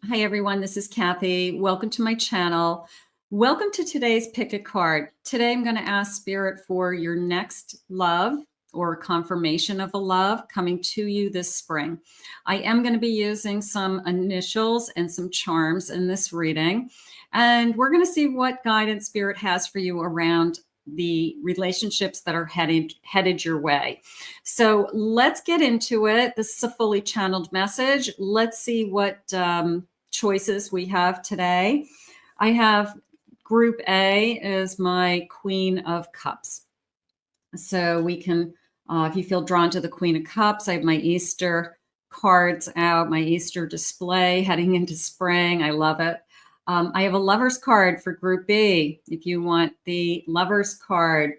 Hi, everyone. This is Kathy. Welcome to my channel. Welcome to today's Pick a Card. Today, I'm going to ask Spirit for your next love or confirmation of a love coming to you this spring. I am going to be using some initials and some charms in this reading, and we're going to see what guidance Spirit has for you around the relationships that are headed your way. So let's get into it. This is a fully channeled message. Let's see what choices we have today. I have Group A is my Queen of Cups. So we can, if you feel drawn to the Queen of Cups, I have my Easter cards out, my Easter display heading into spring. I love it. I have a Lover's card for Group B, if you want the Lover's card.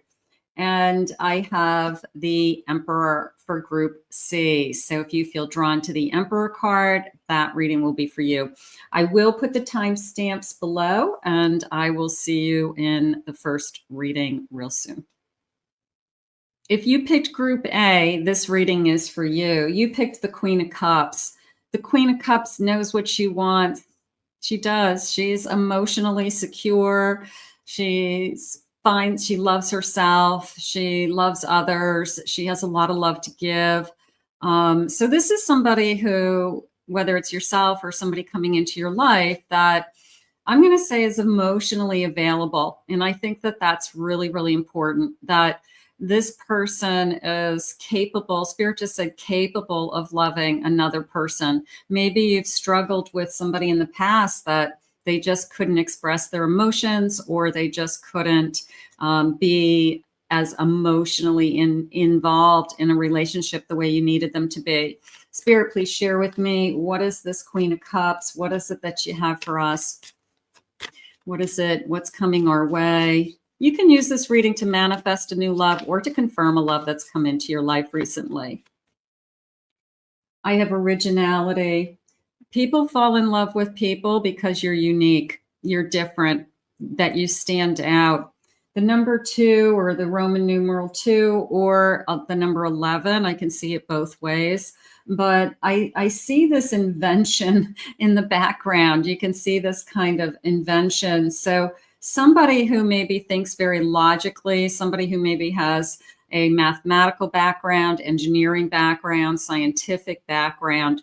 And I have the Emperor for Group C. So if you feel drawn to the Emperor card, that reading will be for you. I will put the timestamps below, and I will see you in the first reading real soon. If you picked Group A, this reading is for you. You picked the Queen of Cups. The Queen of Cups knows what she wants. She does. She's emotionally secure. She loves herself. She loves others. She has a lot of love to give. So this is somebody who, whether it's yourself or somebody coming into your life, that I'm going to say is emotionally available. And I think that that's really, really important, that this person is capable, Spirit just said capable of loving another person. Maybe you've struggled with somebody in the past that they just couldn't express their emotions, or they just couldn't be as emotionally involved in a relationship the way you needed them to be. Spirit, please share with me, what is this Queen of Cups? What is it that you have for us? What is it? What's coming our way? You can use this reading to manifest a new love or to confirm a love that's come into your life recently. I have originality. People fall in love with people because you're unique, you're different, that you stand out. The number 2, or the Roman numeral 2, or the number 11, I can see it both ways. But I see this invention in the background. You can see this kind of invention. So somebody who maybe thinks very logically, somebody who maybe has a mathematical background, engineering background, scientific background,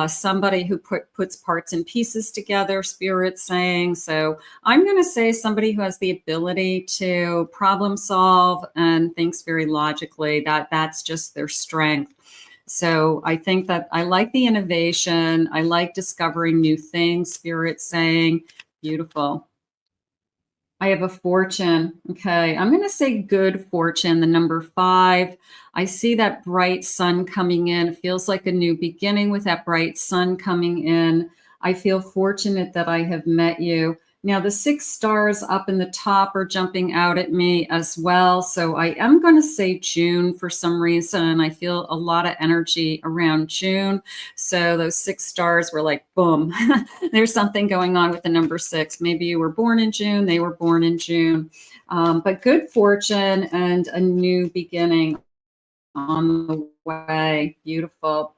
somebody who puts parts and pieces together, Spirit saying. So I'm going to say somebody who has the ability to problem solve and thinks very logically, that's just their strength. So I think that I like the innovation. I like discovering new things, Spirit saying. Beautiful. I have a fortune. Okay. I'm going to say good fortune, the number 5. I see that bright sun coming in. It feels like a new beginning with that bright sun coming in. I feel fortunate that I have met you. Now, the 6 stars up in the top are jumping out at me as well. So I am going to say June for some reason. I feel a lot of energy around June. So those 6 stars were like, boom, there's something going on with the number 6. Maybe you were born in June, they were born in June. But good fortune and a new beginning on the way. Beautiful.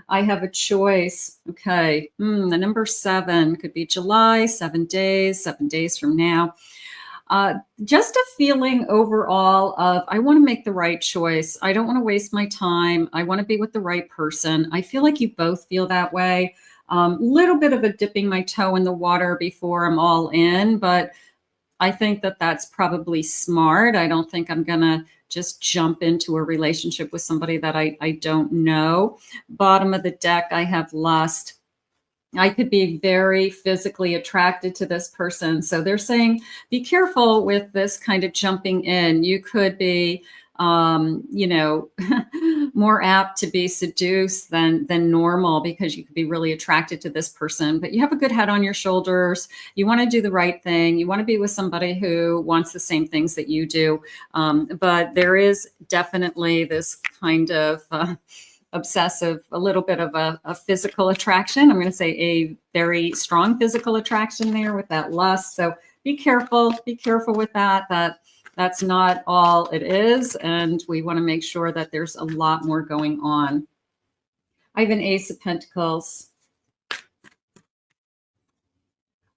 I have a choice. Okay. The number 7 could be July, 7 days from now. Just a feeling overall of, I want to make the right choice. I don't want to waste my time. I want to be with the right person. I feel like you both feel that way. Little bit of a dipping my toe in the water before I'm all in, but I think that that's probably smart. I don't think I'm going to just jump into a relationship with somebody that I don't know. Bottom of the deck, I have lust. I could be very physically attracted to this person. So they're saying, be careful with this kind of jumping in. You could be, more apt to be seduced than normal, because you could be really attracted to this person, but you have a good head on your shoulders. You want to do the right thing. You want to be with somebody who wants the same things that you do. But there is definitely this kind of obsessive, a little bit of a physical attraction. I'm going to say a very strong physical attraction there with that lust. So be careful with that. That's not all it is. And we want to make sure that there's a lot more going on. I have an Ace of Pentacles.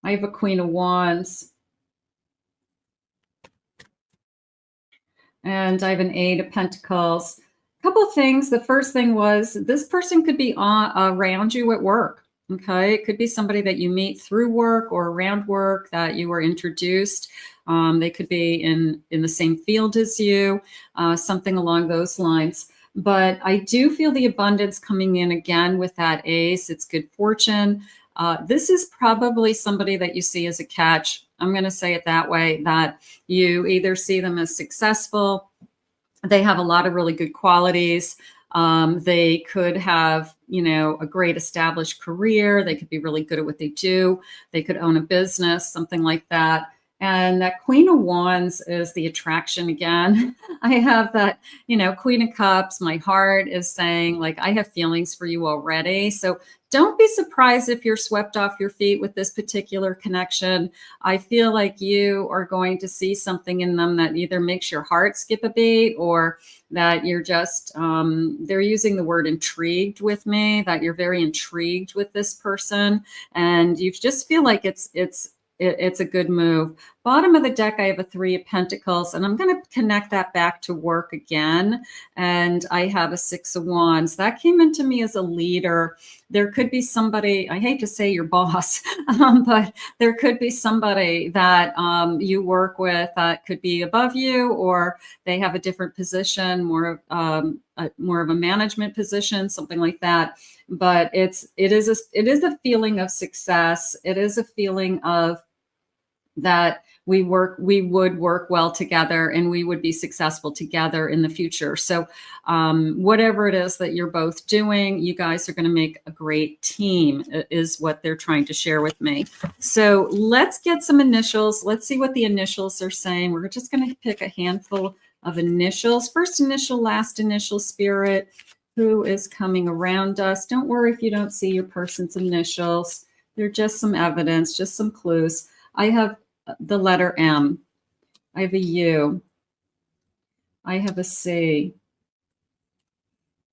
I have a Queen of Wands. And I have an Eight of Pentacles. A couple of things. The first thing was this person could be around you at work. Okay. It could be somebody that you meet through work or around work that you were introduced. They could be in the same field as you, something along those lines. But I do feel the abundance coming in again with that ace. It's good fortune. This is probably somebody that you see as a catch. I'm going to say it that way, that you either see them as successful. They have a lot of really good qualities. They could have, a great established career. They could be really good at what they do. They could own a business, something like that. And that Queen of Wands is the attraction again. I have that, Queen of Cups. My heart is saying, like, I have feelings for you already. So don't be surprised if you're swept off your feet with this particular connection. I feel like you are going to see something in them that either makes your heart skip a beat, or that you're just, they're using the word intrigued with me, that you're very intrigued with this person. And you just feel like it's a good move. Bottom of the deck, I have a Three of Pentacles, and I'm going to connect that back to work again. And I have a Six of Wands. That came into me as a leader. There could be somebody, I hate to say your boss, but there could be somebody that you work with that could be above you, or they have a different position, more of a management position, something like that. But it is a feeling of success. It is a feeling of that we would work well together, and we would be successful together in the future. So whatever it is that you're both doing, you guys are going to make a great team, is what they're trying to share with me. So let's get some initials. Let's see what the initials are saying. We're just going to pick a handful of initials. First initial, last initial, Spirit. Who is coming around us? Don't worry if you don't see your person's initials. They're just some evidence, just some clues. I have the letter M. I have a U. I have a C.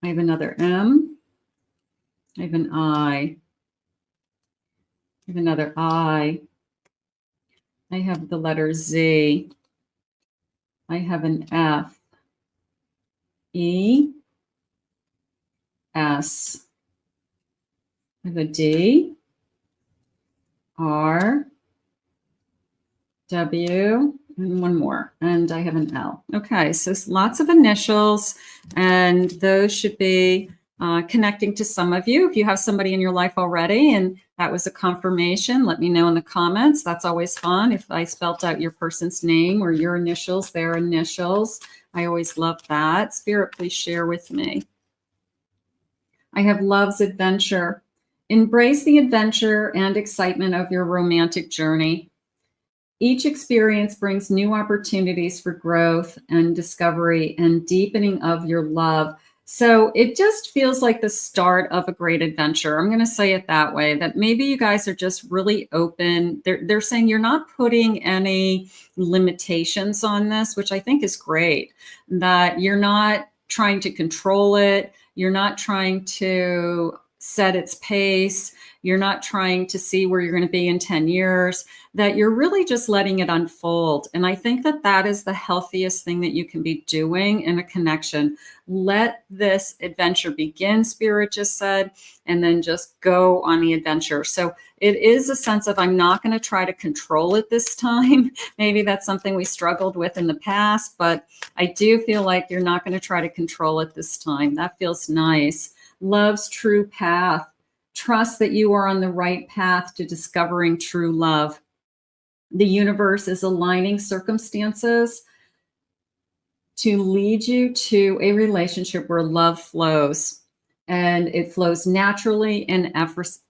I have another M. I have an I. I have another I. I have the letter Z. I have an F. E. S. I have a D. R. W, and one more, and I have an L. Okay, so lots of initials, and those should be connecting to some of you. If you have somebody in your life already and that was a confirmation, let me know in the comments. That's always fun if I spelt out your person's name or your initials, their initials. I always love that. Spirit, please share with me. I have Love's Adventure. Embrace the adventure and excitement of your romantic journey. Each experience brings new opportunities for growth and discovery and deepening of your love. So it just feels like the start of a great adventure. I'm going to say it that way, that maybe you guys are just really open. They're saying you're not putting any limitations on this, which I think is great, that you're not trying to control it. You're not trying to set its pace. You're not trying to see where you're going to be in 10 years, that you're really just letting it unfold. And I think that that is the healthiest thing that you can be doing in a connection. Let this adventure begin, Spirit just said, and then just go on the adventure. So it is a sense of, I'm not going to try to control it this time. Maybe that's something we struggled with in the past, but I do feel like you're not going to try to control it this time. That feels nice. Love's true path. Trust that you are on the right path to discovering true love. The universe is aligning circumstances to lead you to a relationship where love flows, and it flows naturally and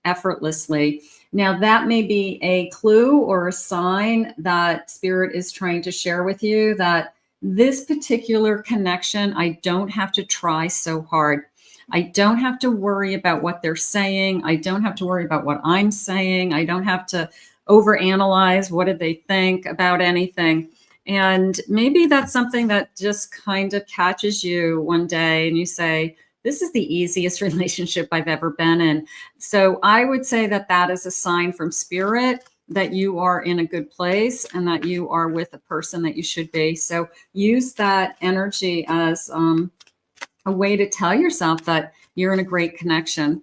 effortlessly. Now, that may be a clue or a sign that Spirit is trying to share with you that this particular connection, I don't have to try so hard. I don't have to worry about what they're saying. I don't have to worry about what I'm saying. I don't have to overanalyze what did they think about anything. And maybe that's something that just kind of catches you one day and you say, this is the easiest relationship I've ever been in. So I would say that that is a sign from Spirit that you are in a good place and that you are with the person that you should be. So use that energy as a way to tell yourself that you're in a great connection,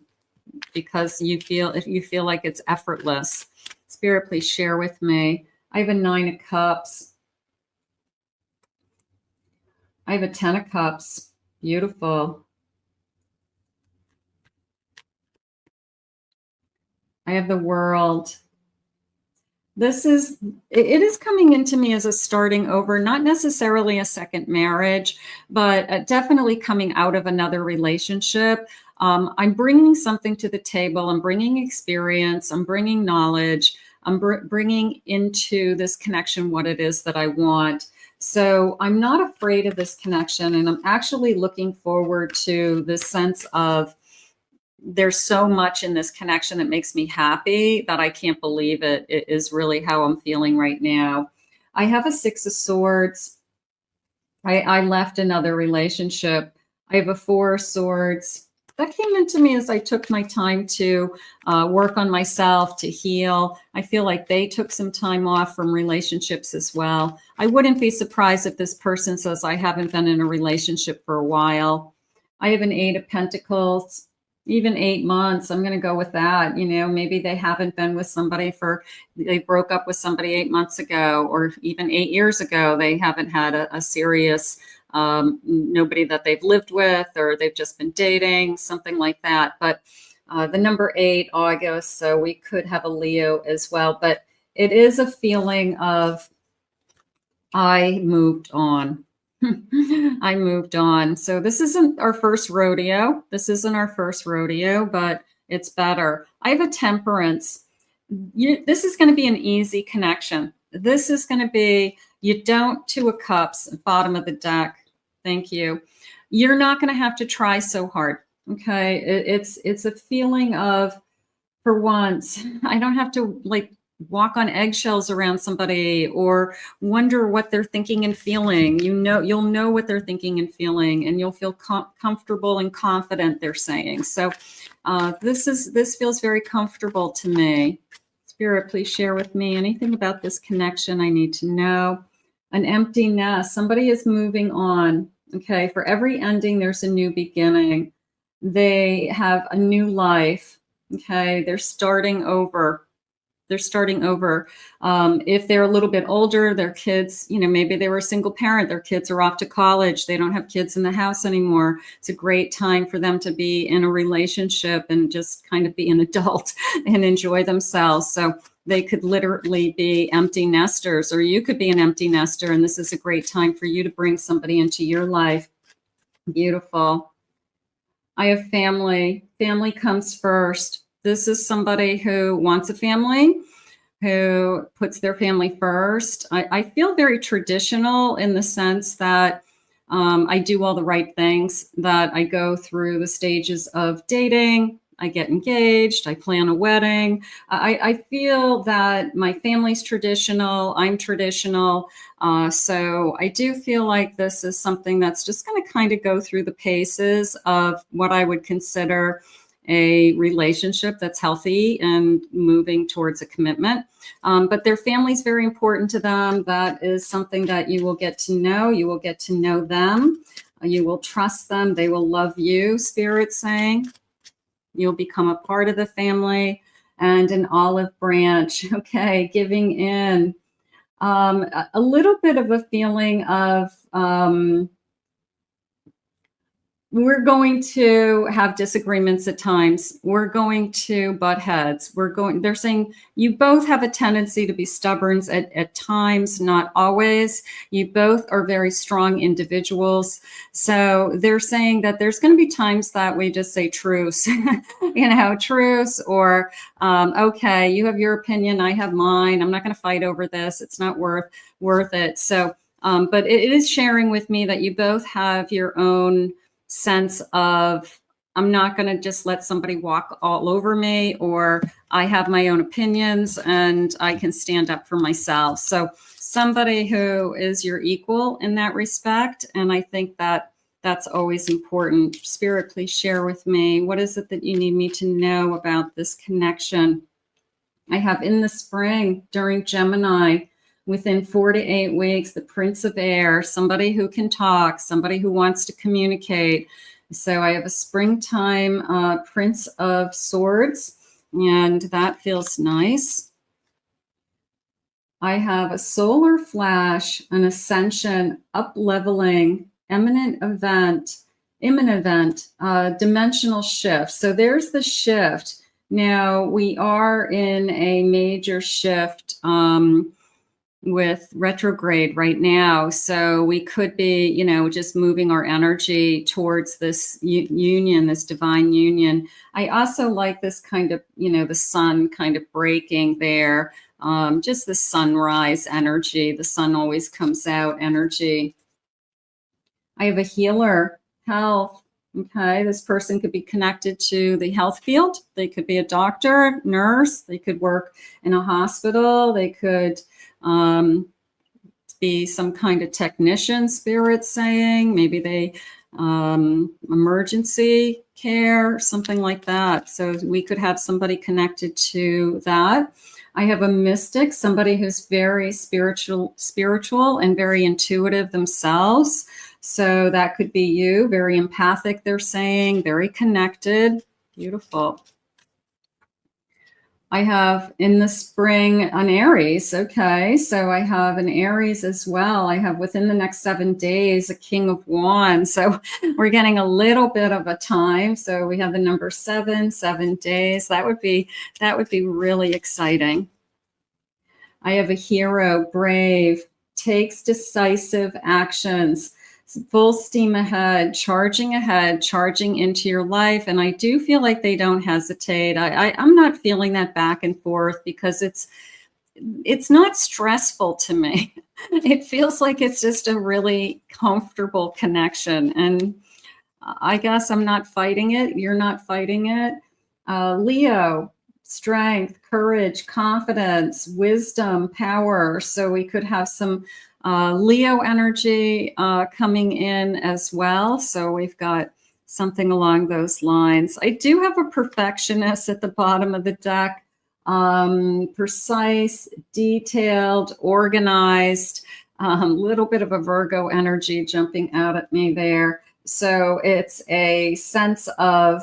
because if you feel like it's effortless. Spirit, please share with me. I have a 9 of Cups. I have a 10 of Cups. Beautiful. I have the World. It is coming into me as a starting over, not necessarily a second marriage, but definitely coming out of another relationship. I'm bringing something to the table. I'm bringing experience. I'm bringing knowledge. I'm bringing into this connection what it is that I want. So I'm not afraid of this connection, and I'm actually looking forward to this sense of there's so much in this connection that makes me happy that I can't believe it. It is really how I'm feeling right now. I have a 6 of Swords. I left another relationship. I have a 4 of Swords. That came into me as I took my time to work on myself, to heal. I feel like they took some time off from relationships as well. I wouldn't be surprised if this person says, I haven't been in a relationship for a while. I have an 8 of Pentacles. Even 8 months, I'm going to go with that. You know, maybe they haven't been with somebody they broke up with somebody 8 months ago, or even 8 years ago. They haven't had a serious, nobody that they've lived with, or they've just been dating, something like that. But the number 8, August, so we could have a Leo as well. But it is a feeling of, I moved on. I moved on. So this isn't our first rodeo. This isn't our first rodeo, but it's better. I have a Temperance. This is going to be an easy connection. This is going to be, 2 of Cups, bottom of the deck. Thank you. You're not going to have to try so hard. Okay. It's a feeling of, for once, I don't have to walk on eggshells around somebody or wonder what they're thinking and feeling. You'll know what they're thinking and feeling, and you'll feel comfortable and confident, they're saying. So this feels very comfortable to me. Spirit, please share with me anything about this connection I need to know. An empty nest. Somebody is moving on. Okay. For every ending, there's a new beginning. They have a new life. Okay. They're starting over. If they're a little bit older, their kids, maybe they were a single parent, their kids are off to college. They don't have kids in the house anymore. It's a great time for them to be in a relationship and just kind of be an adult and enjoy themselves. So they could literally be empty nesters, or you could be an empty nester. And this is a great time for you to bring somebody into your life. Beautiful. I have family. Family comes first. This is somebody who wants a family, who puts their family first. I feel very traditional in the sense that I do all the right things, that I go through the stages of dating, I get engaged, I plan a wedding. I feel that my family's traditional, I'm traditional. So I do feel like this is something that's just going to kind of go through the paces of what I would consider a relationship that's healthy and moving towards a commitment. But their family is very important to them. That is something that you will get to know. You will get to know them. You will trust them. They will love you, Spirit's saying. You'll become a part of the family. And an olive branch, okay, giving in. A little bit of a feeling of, we're going to have disagreements at times. We're going to butt heads. They're saying you both have a tendency to be stubborn at times, not always. You both are very strong individuals. So they're saying that there's going to be times that we just say truce, truce, or, okay, you have your opinion, I have mine. I'm not going to fight over this. It's not worth it. So, but it is sharing with me that you both have your own sense of, I'm not going to just let somebody walk all over me, or I have my own opinions and I can stand up for myself. So somebody who is your equal in that respect. And I think that that's always important. Spirit, please share with me, what is it that you need me to know about this connection? I have in the spring during Gemini, within 4 to 8 weeks, the Prince of Air, somebody who can talk, somebody who wants to communicate. So I have a springtime Prince of Swords, and that feels nice. I have a solar flash, an ascension, up-leveling, imminent event, dimensional shift. So there's the shift. Now we are in a major shift with retrograde right now. So we could be, you know, just moving our energy towards this union, this divine union. I also like this kind of, you know, the sun kind of breaking there. Just the sunrise energy. The sun always comes out energy. I have a healer, health. Okay, this person could be connected to the health field. They could be a doctor, nurse. They could work in a hospital. They could be some kind of technician, spirit saying. Maybe they emergency care, something like that. So we could have somebody connected to that. I have a mystic, somebody who's very spiritual and very intuitive themselves. So that could be you, very empathic, they're saying, very connected. Beautiful. I have in the spring an Aries. Okay, so I have an Aries as well. I have within the next 7 days a King of Wands. So we're getting a little bit of a time. So we have the number 7 days. That would be really exciting. I have a hero, brave, takes decisive actions, full steam ahead, charging into your life. And I do feel like they don't hesitate. I'm not feeling that back and forth because it's not stressful to me. It feels like it's just a really comfortable connection. And I guess I'm not fighting it. You're not fighting it. Leo, strength, courage, confidence, wisdom, power. So we could have some Leo energy coming in as well. So we've got something along those lines. I do have a perfectionist at the bottom of the deck. Precise, detailed, organized, little bit of a Virgo energy jumping out at me there. So it's a sense of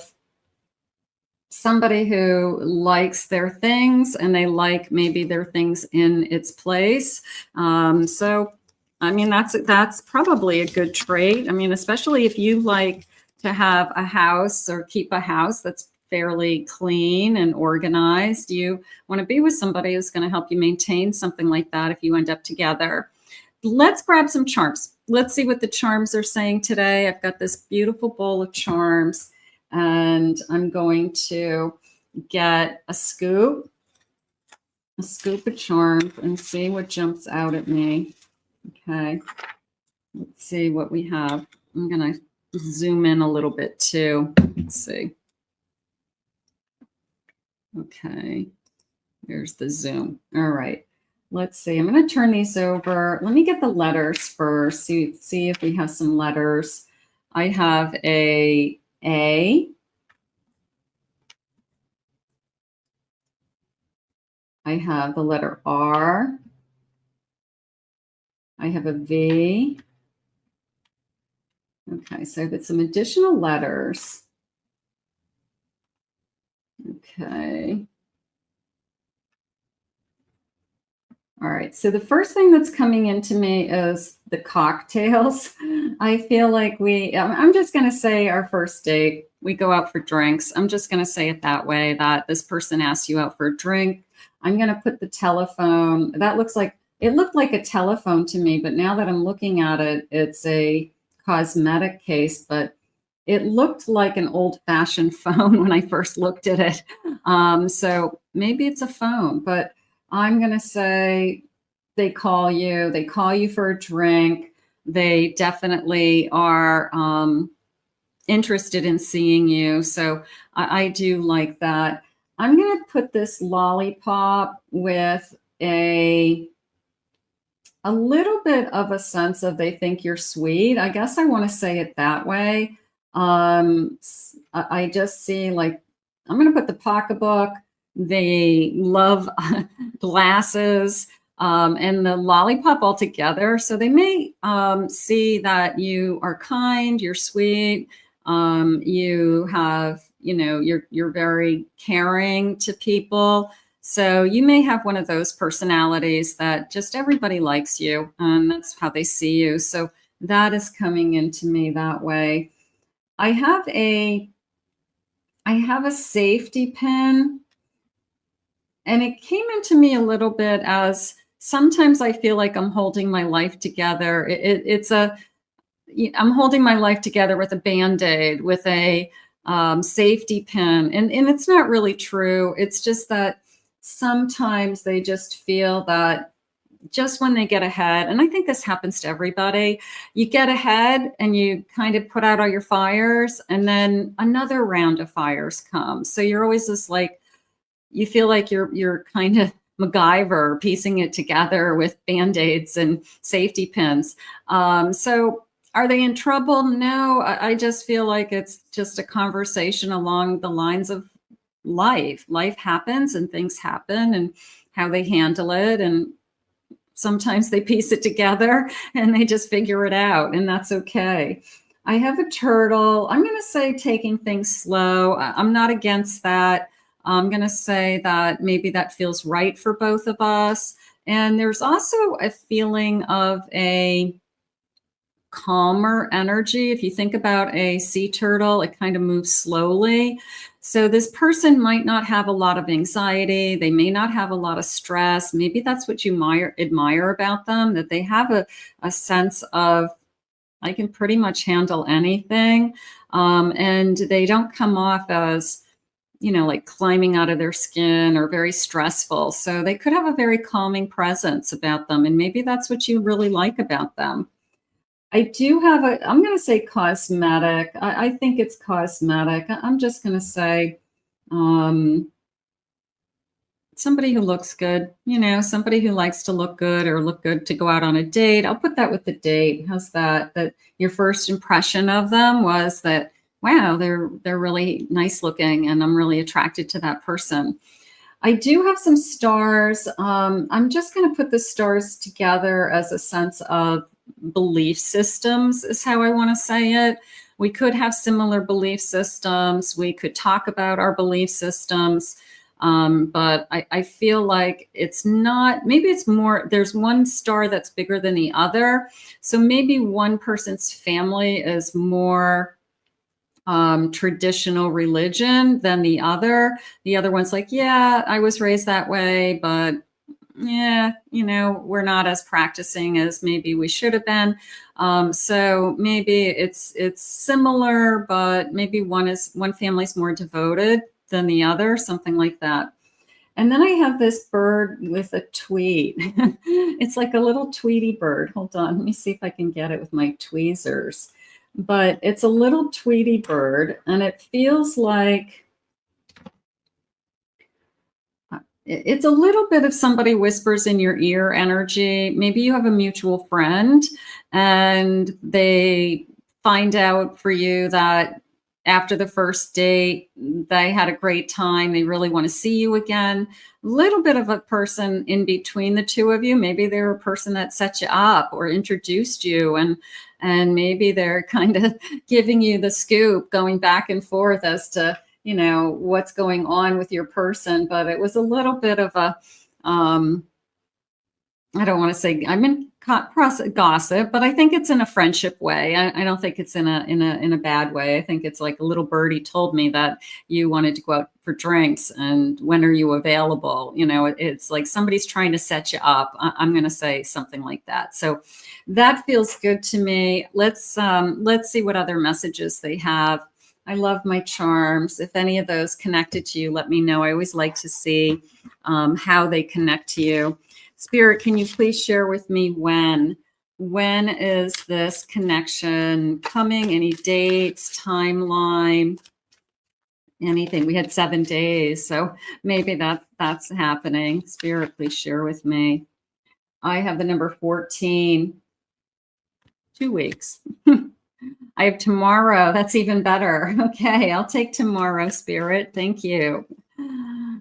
somebody who likes their things and they like maybe their things in its place. So, I mean, that's probably a good trait. I mean, especially if you like to have a house or keep a house that's fairly clean and organized. You want to be with somebody who's going to help you maintain something like that if you end up together. Let's grab some charms. Let's see what the charms are saying today. I've got this beautiful bowl of charms. And I'm going to get a scoop of charms and see what jumps out at me. Okay, let's see what we have. I'm going to zoom in a little bit too. Let's see. Okay, there's the zoom. All right, let's see. I'm going to turn these over. Let me get the letters first. See if we have some letters. I have a I have the letter R. I have a V. Okay, so I've got some additional letters. Okay. All right, so the first thing that's coming into me is the cocktails. I feel like I'm just going to say our first date, we go out for drinks. I'm just going to say it that way, that this person asks you out for a drink. I'm going to put the telephone. It looked like a telephone to me, but now that I'm looking at it, it's a cosmetic case, but it looked like an old-fashioned phone when I first looked at it. So maybe it's a phone, but I'm going to say they call you for a drink. They definitely are interested in seeing you. So I do like that. I'm going to put this lollipop with a little bit of a sense of they think you're sweet. I guess I want to say it that way. I just see, like, I'm going to put the pocketbook, They love glasses and the lollipop altogether. So they may see that you are kind, you're sweet, you have, you're very caring to people. So you may have one of those personalities that just everybody likes you, and that's how they see you. So that is coming into me that way. I have a safety pin, and it came into me a little bit as sometimes I feel like I'm holding my life together. I'm holding my life together with a Band-Aid, with a safety pin. And it's not really true. It's just that sometimes they just feel that just when they get ahead, and I think this happens to everybody, you get ahead and you kind of put out all your fires, and then another round of fires comes. So you're always just like, you feel like you're kind of MacGyver piecing it together with Band-Aids and safety pins. So are they in trouble? No, I just feel like it's just a conversation along the lines of life. Life happens and things happen, and how they handle it. And sometimes they piece it together and they just figure it out, and that's okay. I have a turtle. I'm going to say taking things slow. I'm not against that. I'm going to say that maybe that feels right for both of us. And there's also a feeling of a calmer energy. If you think about a sea turtle, it kind of moves slowly. So this person might not have a lot of anxiety. They may not have a lot of stress. Maybe that's what you admire about them, that they have a sense of, I can pretty much handle anything. And they don't come off as, like climbing out of their skin or very stressful. So they could have a very calming presence about them. And maybe that's what you really like about them. I do have I'm going to say cosmetic. I think it's cosmetic. I'm just going to say somebody who looks good, somebody who likes to look good or look good to go out on a date. I'll put that with the date. How's that? That your first impression of them was that, wow, they're really nice looking and I'm really attracted to that person. I do have some stars. I'm just going to put the stars together as a sense of belief systems is how I want to say it. We could have similar belief systems. We could talk about our belief systems. But I feel like it's not, maybe it's more, there's one star that's bigger than the other. So maybe one person's family is more traditional religion than the other. The other one's like, yeah, I was raised that way, but yeah, we're not as practicing as maybe we should have been. So maybe it's similar, but maybe one family's more devoted than the other, something like that. And then I have this bird with a tweet. It's like a little tweety bird. Hold on, let me see if I can get it with my tweezers. But it's a little tweety bird, and it feels like it's a little bit of somebody whispers in your ear energy. Maybe you have a mutual friend and they find out for you that after the first date, they had a great time. They really want to see you again. A little bit of a person in between the two of you. Maybe they're a person that set you up or introduced you, and maybe they're kind of giving you the scoop, going back and forth as to, what's going on with your person. But it was a little bit of a, I don't want to say I'm in gossip, but I think it's in a friendship way. I don't think it's in a bad way. I think it's like a little birdie told me that you wanted to go out for drinks and when are you available? It's like somebody's trying to set you up. I'm going to say something like that. So that feels good to me. Let's see what other messages they have. I love my charms. If any of those connected to you, let me know. I always like to see how they connect to you. Spirit, can you please share with me when is this connection coming? Any dates, timeline, anything? We had 7 days, so maybe that's happening. Spirit, please share with me. I have the number 14, 2 weeks. I have tomorrow. That's even better. Okay, I'll take tomorrow, Spirit. Thank you.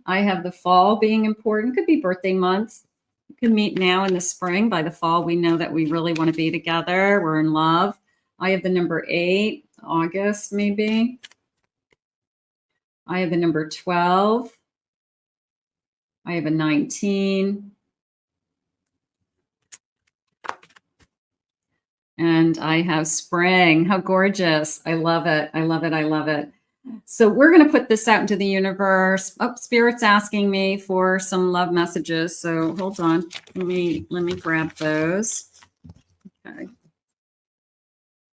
I have the fall being important. Could be birthday months. We can meet now in the spring. By the fall, we know that we really want to be together. We're in love. I have the number 8, August maybe. I have the number 12. I have a 19. And I have spring. How gorgeous. I love it. I love it. I love it. So we're going to put this out into the universe. Oh, Spirit's asking me for some love messages. So hold on. Let me grab those. Okay.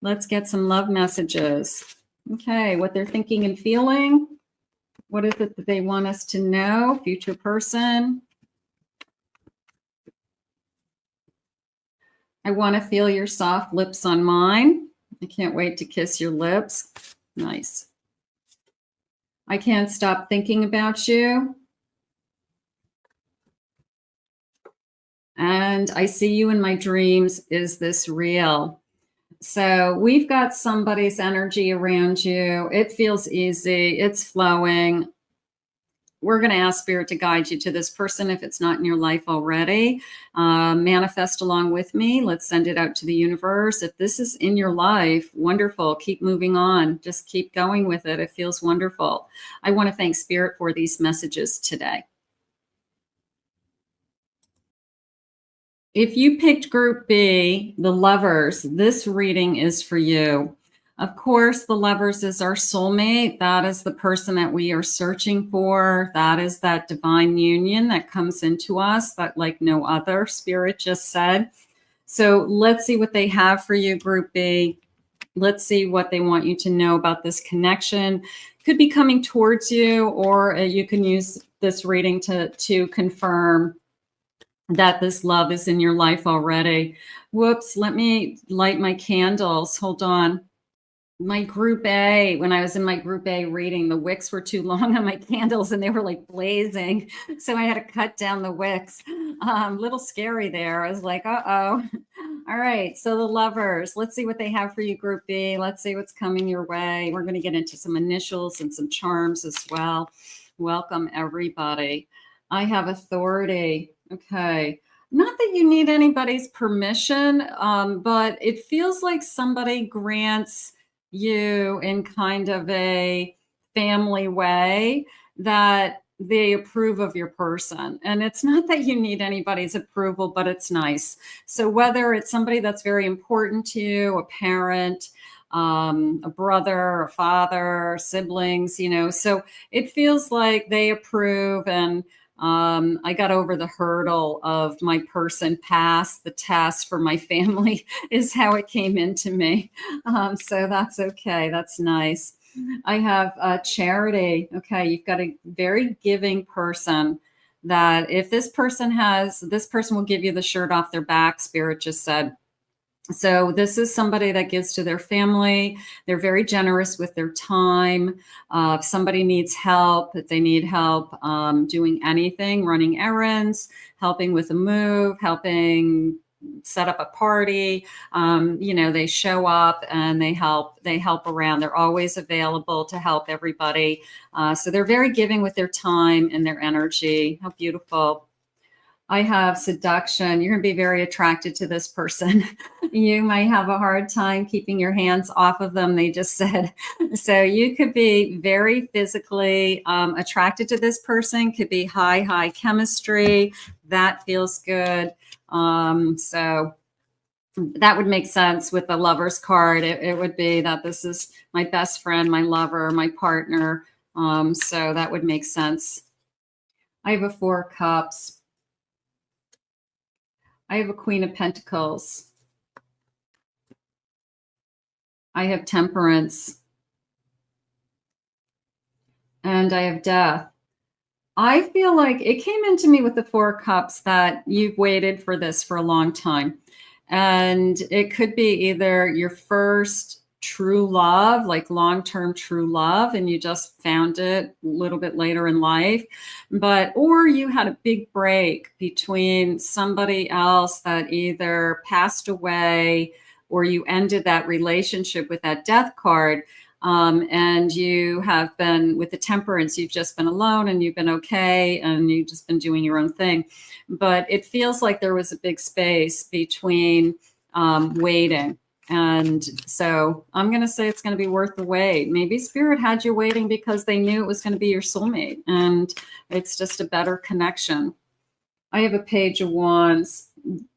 Let's get some love messages. Okay, what they're thinking and feeling. What is it that they want us to know? Future person. I want to feel your soft lips on mine. I can't wait to kiss your lips. Nice. I can't stop thinking about you. And I see you in my dreams. Is this real? So we've got somebody's energy around you. It feels easy. It's flowing. We're going to ask Spirit to guide you to this person if it's not in your life already. Manifest along with me. Let's send it out to the universe. If this is in your life, wonderful. Keep moving on. Just keep going with it. It feels wonderful. I want to thank Spirit for these messages today. If you picked Group B, the Lovers, this reading is for you. Of course, the Lovers is our soulmate. That is the person that we are searching for. That is that divine union that comes into us that like no other, Spirit just said. So let's see what they have for you, Group B. Let's see what they want you to know about this connection. Could be coming towards you, or you can use this reading to confirm that this love is in your life already. Whoops, let me light my candles. Hold on. My Group A, when I was in my Group A reading, the wicks were too long on my candles and they were like blazing. So I had to cut down the wicks. Little scary there. I was like, uh-oh. All right, so the Lovers, let's see what they have for you, Group B. Let's see what's coming your way. We're going to get into some initials and some charms as well. Welcome, everybody. I have Authority. Okay. Not that you need anybody's permission, but it feels like somebody grants you in kind of a family way that they approve of your person. And it's not that you need anybody's approval, but it's nice. So whether it's somebody that's very important to you, a parent, a brother, a father, siblings, so it feels like they approve. And I got over the hurdle of my person passed the test for my family is how it came into me. So that's okay. That's nice. I have Charity. Okay. You've got a very giving person that if this person will give you the shirt off their back, Spirit just said. So this is somebody that gives to their family. They're very generous with their time. If somebody needs help, if they need help doing anything, running errands, helping with a move, helping set up a party, they show up and they help around. They're always available to help everybody. So they're very giving with their time and their energy. How beautiful. I have Seduction. You're going to be very attracted to this person. You might have a hard time keeping your hands off of them, they just said. So you could be very physically attracted to this person. Could be high chemistry. That feels good. So that would make sense with the Lovers card. It would be that this is my best friend, my lover, my partner. So that would make sense. I have a 4 Cups. I have a Queen of Pentacles. I have Temperance. And I have Death. I feel like it came into me with the 4 Cups that you've waited for this for a long time. And it could be either your first true love, like long-term true love, and you just found it a little bit later in life, or you had a big break between somebody else that either passed away or you ended that relationship with that Death card. And you have been with the Temperance, you've just been alone and you've been okay and you've just been doing your own thing. But it feels like there was a big space between waiting. And so I'm going to say it's going to be worth the wait. Maybe Spirit had you waiting because they knew it was going to be your soulmate, and it's just a better connection. I have a Page of Wands.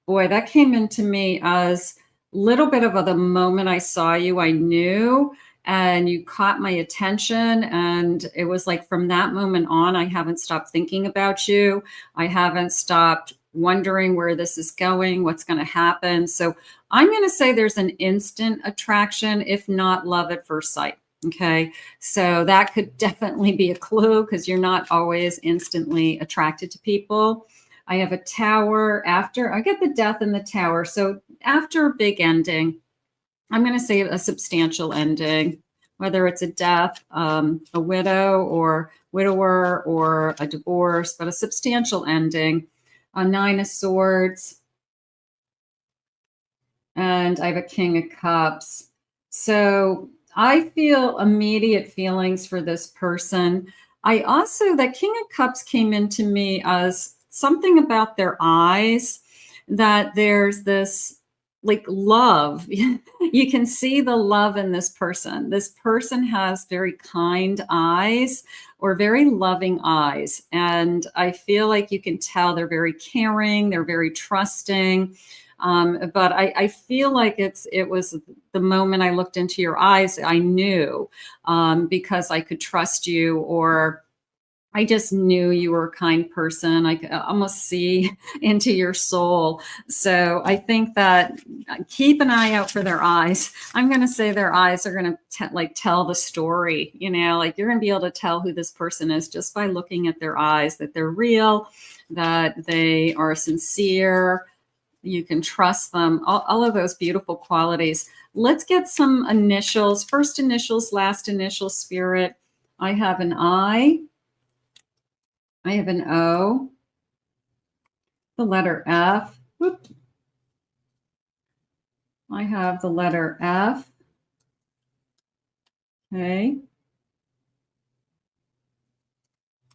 Boy, that came into me as a little bit of the moment I saw you, I knew, and you caught my attention. And it was like from that moment on, I haven't stopped thinking about you. I haven't stopped wondering where this is going, what's going to happen. So I'm going to say there's an instant attraction, if not love at first sight. Okay. So that could definitely be a clue, because you're not always instantly attracted to people. I have a Tower. After I get the Death in the Tower. So after a big ending, I'm going to say a substantial ending, whether it's a death, a widow or widower, or a divorce, but a substantial ending. A Nine of Swords. And I have a King of Cups. So I feel immediate feelings for this person. I also, that King of Cups came into me as something about their eyes, that there's this like love. You can see the love in this person. This person has very kind eyes, or very loving eyes. And I feel like you can tell they're very caring, they're very trusting. But I feel like it was the moment I looked into your eyes, I knew, because I could trust you, or I just knew you were a kind person. I could almost see into your soul. So I think that keep an eye out for their eyes. I'm going to say their eyes are going to like tell the story, like you're going to be able to tell who this person is just by looking at their eyes, that they're real, that they are sincere. You can trust them, all of those beautiful qualities. Let's get some initials, first initials, last initial, Spirit. I have an I. I have an O, the letter F. Whoop. I have the letter F. Okay.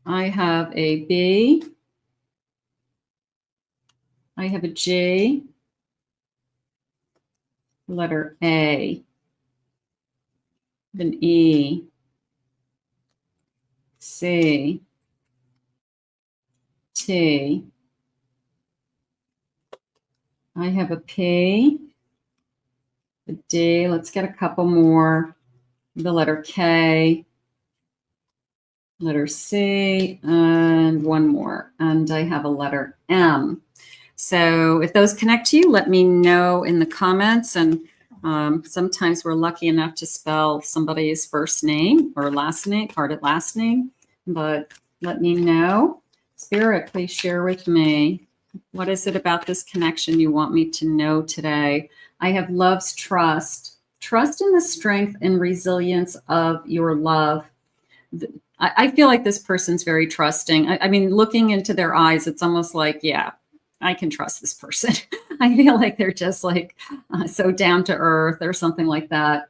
I have a B. I have a G. The letter A. An E. C. T. I have a P, a D. Let's get a couple more. The letter K, letter C, and one more. And I have a letter M. So if those connect to you, let me know in the comments. And sometimes we're lucky enough to spell somebody's first name or last name, part of last name. But let me know. Spirit, please share with me. What is it about this connection you want me to know today? I have love's trust. Trust in the strength and resilience of your love. I feel like this person's very trusting. I mean, looking into their eyes, it's almost like, yeah, I can trust this person. I feel like they're just like so down to earth or something like that.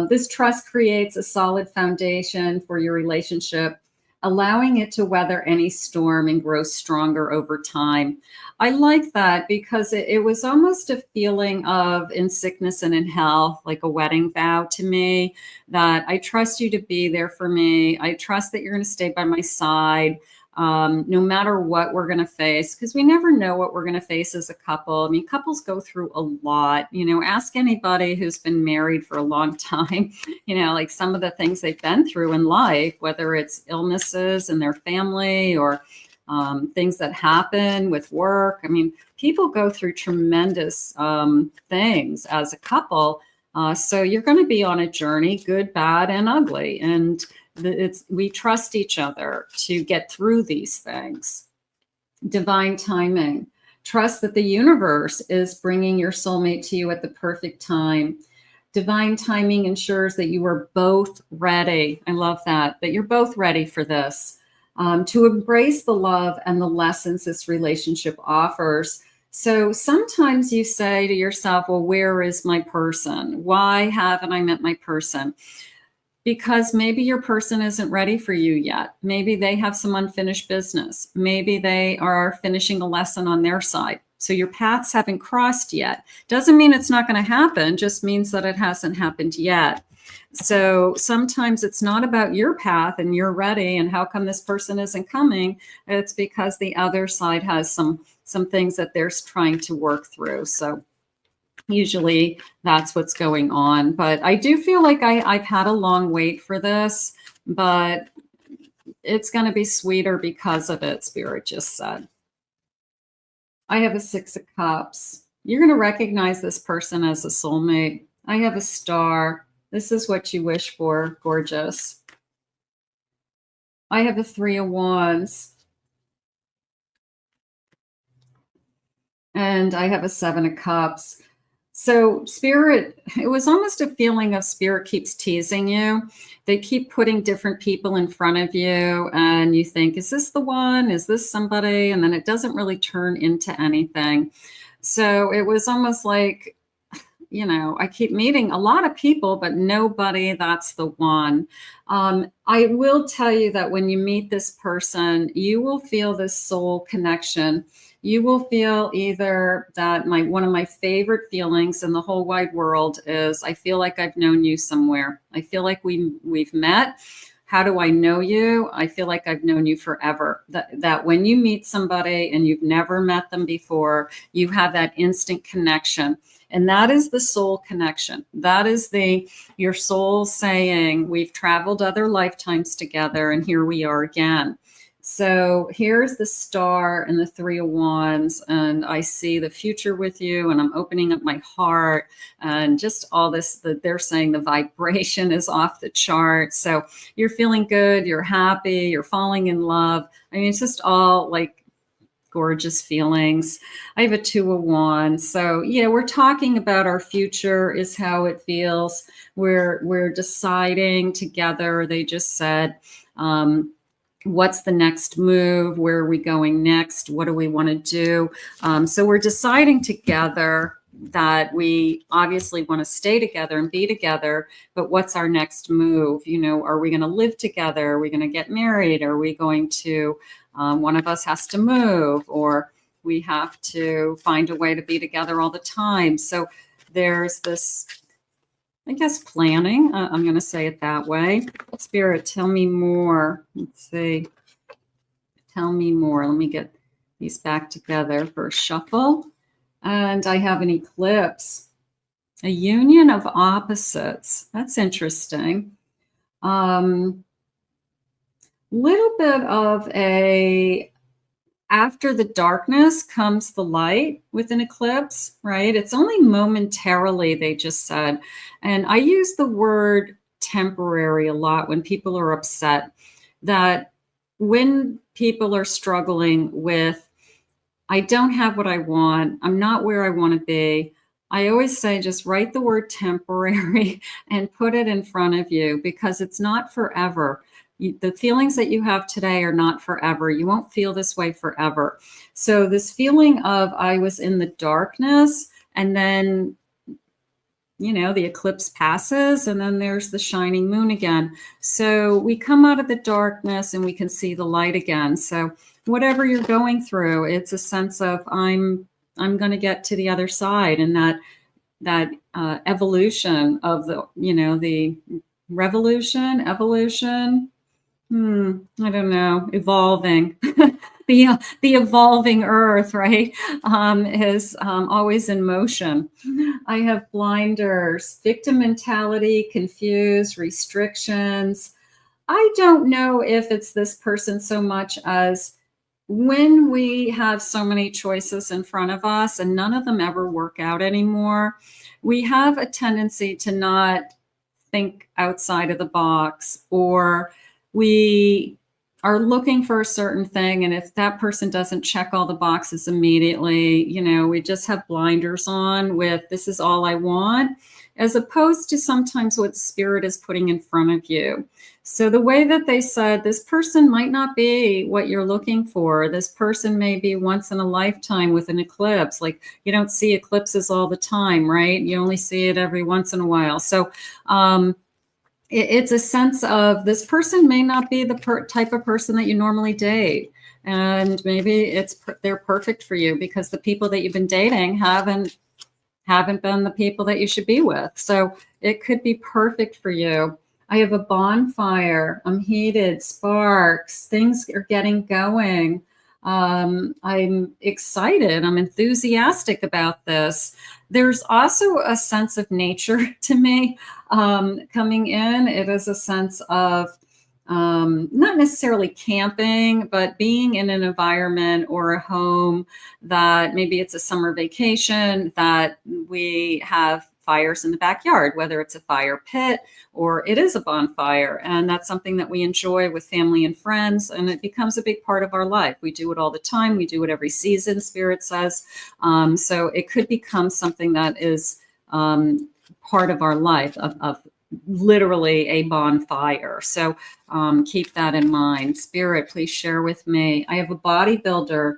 This trust creates a solid foundation for your relationship, allowing it to weather any storm and grow stronger over time. I like that because it was almost a feeling of in sickness and in health, like a wedding vow to me, that I trust you to be there for me. I trust that you're going to stay by my side. No matter what we're going to face, because we never know what we're going to face as a couple. I mean, couples go through a lot, ask anybody who's been married for a long time, like some of the things they've been through in life, whether it's illnesses in their family or things that happen with work. I mean, people go through tremendous things as a couple. So you're going to be on a journey, good, bad, and ugly. And we trust each other to get through these things. Divine timing. Trust that the universe is bringing your soulmate to you at the perfect time. Divine timing ensures that you are both ready. I love that you're both ready for this, to embrace the love and the lessons this relationship offers. So sometimes you say to yourself, well, where is my person? Why haven't I met my person? because maybe your person isn't ready for you yet. Maybe they have some unfinished business. Maybe they are finishing a lesson on their side. So your paths haven't crossed yet. Doesn't mean it's not going to happen, just means that it hasn't happened yet. So sometimes it's not about your path and you're ready and how come this person isn't coming. It's because the other side has some things that they're trying to work through. So usually that's what's going on. But I do feel like I've had a long wait for this, but it's going to be sweeter because of it, Spirit just said. I have a 6 of Cups. You're going to recognize this person as a soulmate. I have a Star. This is what you wish for. Gorgeous. I have a 3 of Wands. And I have a 7 of Cups. So Spirit, it was almost a feeling of Spirit keeps teasing you. They keep putting different people in front of you and you think, is this the one? Is this somebody? And then it doesn't really turn into anything. So it was almost like, you know, I keep meeting a lot of people, but nobody that's the one. I will tell you that when you meet this person, you will feel this soul connection. You will feel either that one of my favorite feelings in the whole wide world is I feel like I've known you somewhere. I feel like we've met. How do I know you? I feel like I've known you forever. That when you meet somebody and you've never met them before, you have that instant connection. And that is the soul connection. That is your soul saying, we've traveled other lifetimes together and here we are again. So here's the Star and the 3 of Wands, and I see the future with you, and I'm opening up my heart, and just all this, that they're saying the vibration is off the chart. So you're feeling good, you're happy, you're falling in love. I mean, it's just all like gorgeous feelings. I have a 2 of Wands. So yeah, we're talking about our future is how it feels. We're deciding together. They just said, what's the next move? Where are we going next? What do we want to do? So we're deciding together that we obviously want to stay together and be together, but what's our next move? You know, are we going to live together? Are we going to get married? Are we going to, one of us has to move, or we have to find a way to be together all the time. So there's this, I guess, planning. I'm going to say it that way. Spirit, tell me more. Let's see. Tell me more. Let me get these back together for a shuffle. And I have an eclipse, a union of opposites. That's interesting. Little bit of after the darkness comes the light with an eclipse, right? It's only momentarily, they just said. And I use the word temporary a lot when people are upset, that when people are struggling with, I don't have what I want, I'm not where I want to be, I always say just write the word temporary and put it in front of you, because it's not forever. The feelings that you have today are not forever. You won't feel this way forever. So this feeling of I was in the darkness, and then, you know, the eclipse passes and then there's the shining moon again. So we come out of the darkness and we can see the light again. So whatever you're going through, it's a sense of I'm going to get to the other side, and that evolution of the, you know, the evolution. I don't know, evolving. The evolving earth, right, is always in motion. I have blinders, victim mentality, confused, restrictions. I don't know if it's this person so much as when we have so many choices in front of us and none of them ever work out anymore, we have a tendency to not think outside of the box, or we are looking for a certain thing, and if that person doesn't check all the boxes immediately, you know, we just have blinders on with this is all I want, as opposed to sometimes what Spirit is putting in front of you. So the way that they said, this person might not be what you're looking for. This person may be once in a lifetime with an eclipse. Like, you don't see eclipses all the time, right? You only see it every once in a while. So it's a sense of this person may not be the type of person that you normally date. And maybe they're perfect for you because the people that you've been dating haven't been the people that you should be with. So it could be perfect for you. I have a bonfire. I'm heated, sparks, things are getting going. I'm excited. I'm enthusiastic about this. There's also a sense of nature to me coming in. It is a sense of not necessarily camping, but being in an environment or a home that maybe it's a summer vacation, that we have fires in the backyard, whether it's a fire pit or it is a bonfire. And that's something that we enjoy with family and friends. And it becomes a big part of our life. We do it all the time. We do it every season, Spirit says. So it could become something that is part of our life, of literally a bonfire. So keep that in mind. Spirit, please share with me. I have a bodybuilder,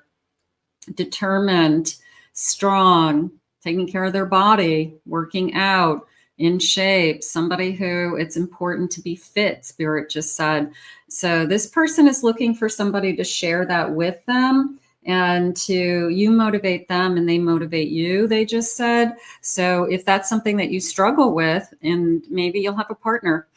determined, strong, taking care of their body, working out, in shape, somebody who it's important to be fit, Spirit just said. So this person is looking for somebody to share that with them, and you motivate them and they motivate you, they just said. So if that's something that you struggle with, and maybe you'll have a partner,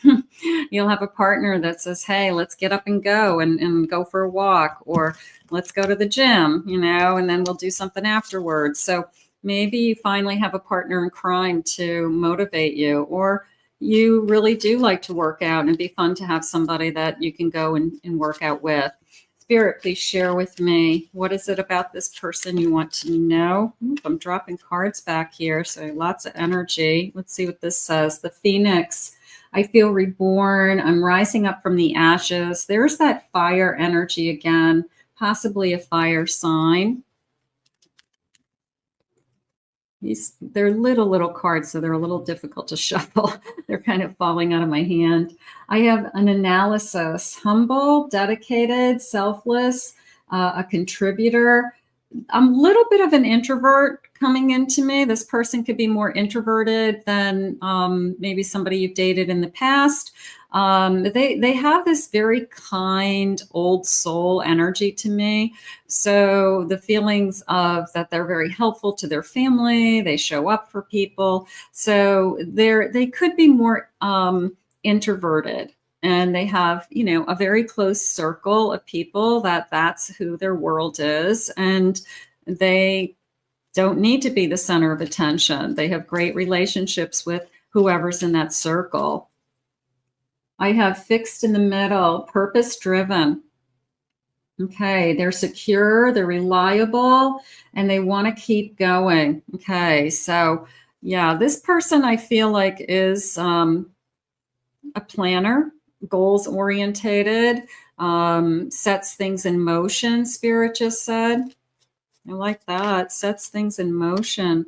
you'll have a partner that says, hey, let's get up and go and go for a walk, or let's go to the gym, and then we'll do something afterwards. So maybe you finally have a partner in crime to motivate you, or you really do like to work out and it'd be fun to have somebody that you can go and work out with. Spirit, please share with me. What is it about this person you want to know? I'm dropping cards back here, so lots of energy. Let's see what this says. The Phoenix. I feel reborn. I'm rising up from the ashes. There's that fire energy again, possibly a fire sign. They're little cards, so they're a little difficult to shuffle. They're kind of falling out of my hand. I have an analysis, humble, dedicated, selfless, a contributor. I'm a little bit of an introvert coming into me. This person could be more introverted than maybe somebody you've dated in the past. They have this very kind old soul energy to me. So the feelings of that they're very helpful to their family, they show up for people. So they could be more introverted. And they have, a very close circle of people that's who their world is. And they don't need to be the center of attention. They have great relationships with whoever's in that circle. I have fixed in the middle, purpose driven. Okay, they're secure, they're reliable, and they want to keep going. Okay, so yeah, this person I feel like is a planner, goals orientated, sets things in motion, Spirit just said. I like that, sets things in motion.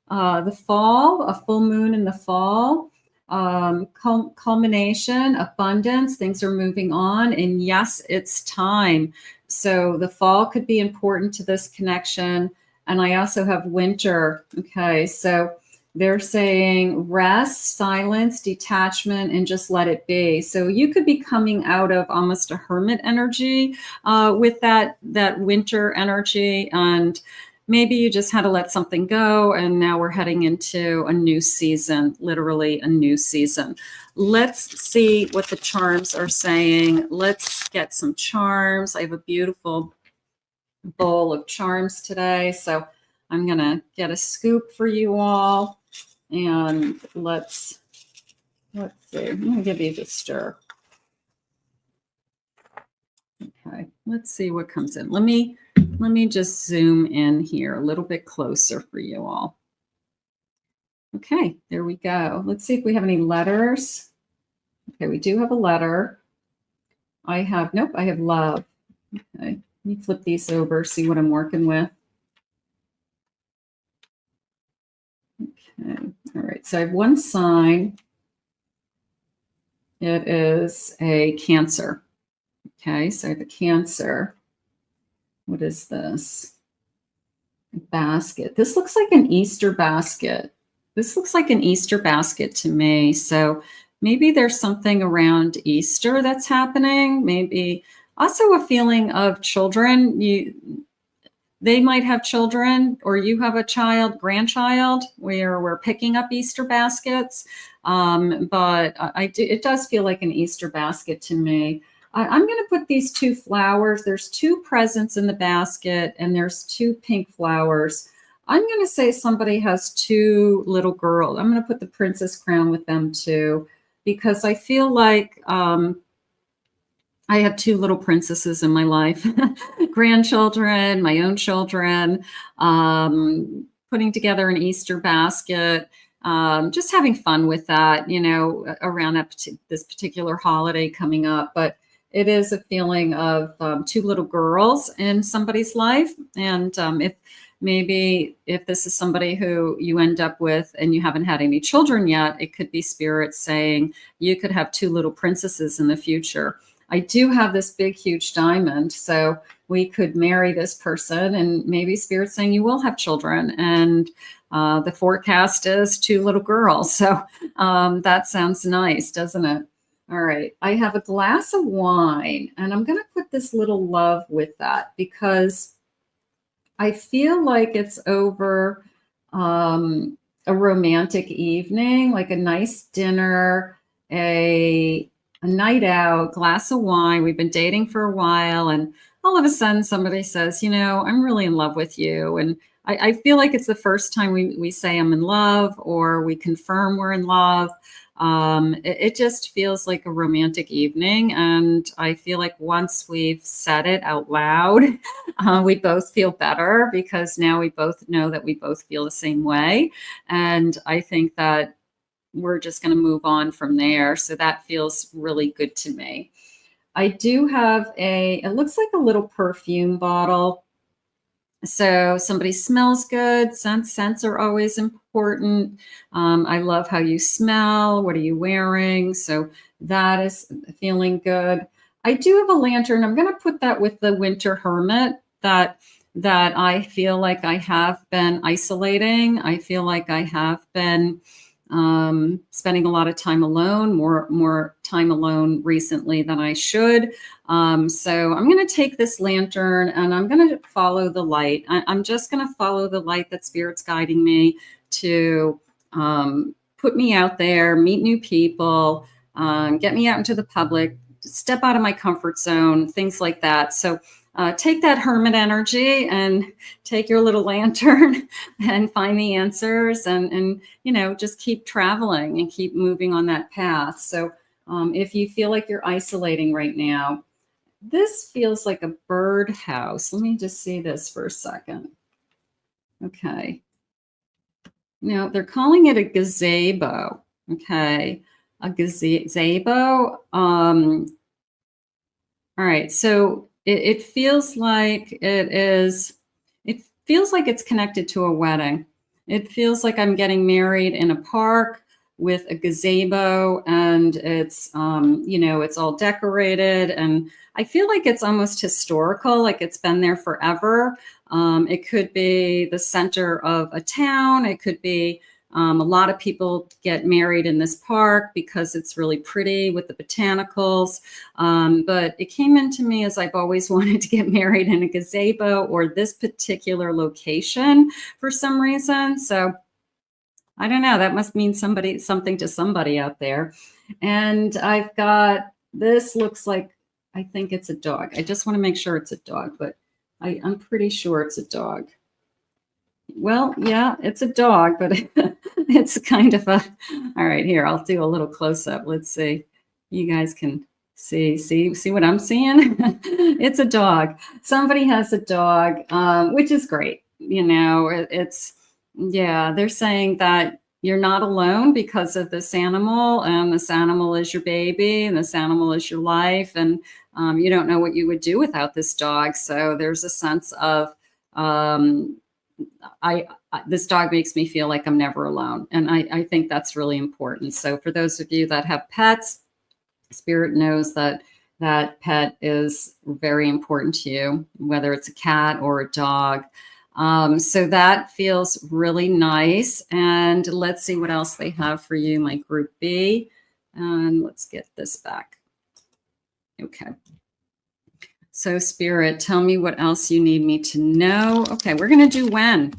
The fall, a full moon in the fall, culmination, abundance, things are moving on, and yes, it's time. So the fall could be important to this connection. And I also have winter. Okay, so they're saying rest, silence, detachment, and just let it be. So you could be coming out of almost a hermit energy with that winter energy, and maybe you just had to let something go, and now we're heading into a new season, literally a new season. Let's see what the charms are saying. Let's get some charms. I have a beautiful bowl of charms today, so I'm going to get a scoop for you all. And let's see. I'm going to give you the stir. Okay, let's see what comes in. Let me just zoom in here a little bit closer for you all. Okay, there we go. Let's see if we have any letters. Okay, we do have a letter. I have love. Okay, let me flip these over, see what I'm working with. Okay, all right, so I have one sign. It is a Cancer. Okay, so I have a Cancer. What is this? A basket. This looks like an Easter basket. This looks like an Easter basket to me. So maybe there's something around Easter that's happening. Maybe also a feeling of children. They might have children, or you have a child, grandchild, where we're picking up Easter baskets. But it does feel like an Easter basket to me. I'm going to put these two flowers. There's two presents in the basket, and there's two pink flowers. I'm going to say somebody has two little girls. I'm going to put the princess crown with them too, because I feel like I have two little princesses in my life, grandchildren, my own children, putting together an Easter basket, just having fun with that, around this particular holiday coming up. But it is a feeling of two little girls in somebody's life. And if this is somebody who you end up with and you haven't had any children yet, it could be spirit saying you could have two little princesses in the future. I do have this big, huge diamond, so we could marry this person, and maybe spirit's saying you will have children, and the forecast is two little girls. So that sounds nice, doesn't it? All right, I have a glass of wine, and I'm going to put this little love with that because I feel like it's over a romantic evening, like a nice dinner, a night out, glass of wine. We've been dating for a while, and all of a sudden somebody says, I'm really in love with you. And I feel like it's the first time we say I'm in love, or we confirm we're in love. It just feels like a romantic evening. And I feel like once we've said it out loud, we both feel better, because now we both know that we both feel the same way. And I think that we're just going to move on from there. So that feels really good to me. I do have it looks like a little perfume bottle. So somebody smells good. Scents are always important. I love how you smell. What are you wearing? So that is feeling good. I do have a lantern. I'm going to put that with the winter hermit that I feel like I have been isolating. I feel like I have been spending a lot of time alone, more time alone recently than I should. So I'm going to take this lantern and I'm going to follow the light. I'm just going to follow the light that Spirit's guiding me to put me out there, meet new people, get me out into the public, step out of my comfort zone, things like that. So take that hermit energy and take your little lantern and find the answers and just keep traveling and keep moving on that path. So if you feel like you're isolating right now, this feels like a birdhouse. Let me just see this for a second. Okay. Now they're calling it a gazebo. Okay. A gazebo. All right. So it feels like it feels like it's connected to a wedding. It feels like I'm getting married in a park with a gazebo, and it's, it's all decorated, and I feel like it's almost historical, like it's been there forever. It could be the center of a town. It could be a lot of people get married in this park because it's really pretty with the botanicals. But it came into me as I've always wanted to get married in a gazebo or this particular location for some reason. So I don't know. That must mean something to somebody out there. And I've got, this looks like, I think it's a dog. I just want to make sure it's a dog, but I'm pretty sure it's a dog. Well, yeah, it's a dog, but it's kind of a, all right, here, I'll do a little close up. Let's see. You guys can see what I'm seeing? It's a dog. Somebody has a dog, which is great. They're saying that you're not alone because of this animal, and this animal is your baby, and this animal is your life. And you don't know what you would do without this dog. So there's a sense of, this dog makes me feel like I'm never alone. And I think that's really important. So for those of you that have pets, Spirit knows that pet is very important to you, whether it's a cat or a dog. So that feels really nice. And let's see what else they have for you, my group B. And let's get this back. Okay. So Spirit, tell me what else you need me to know. Okay, we're going to do when.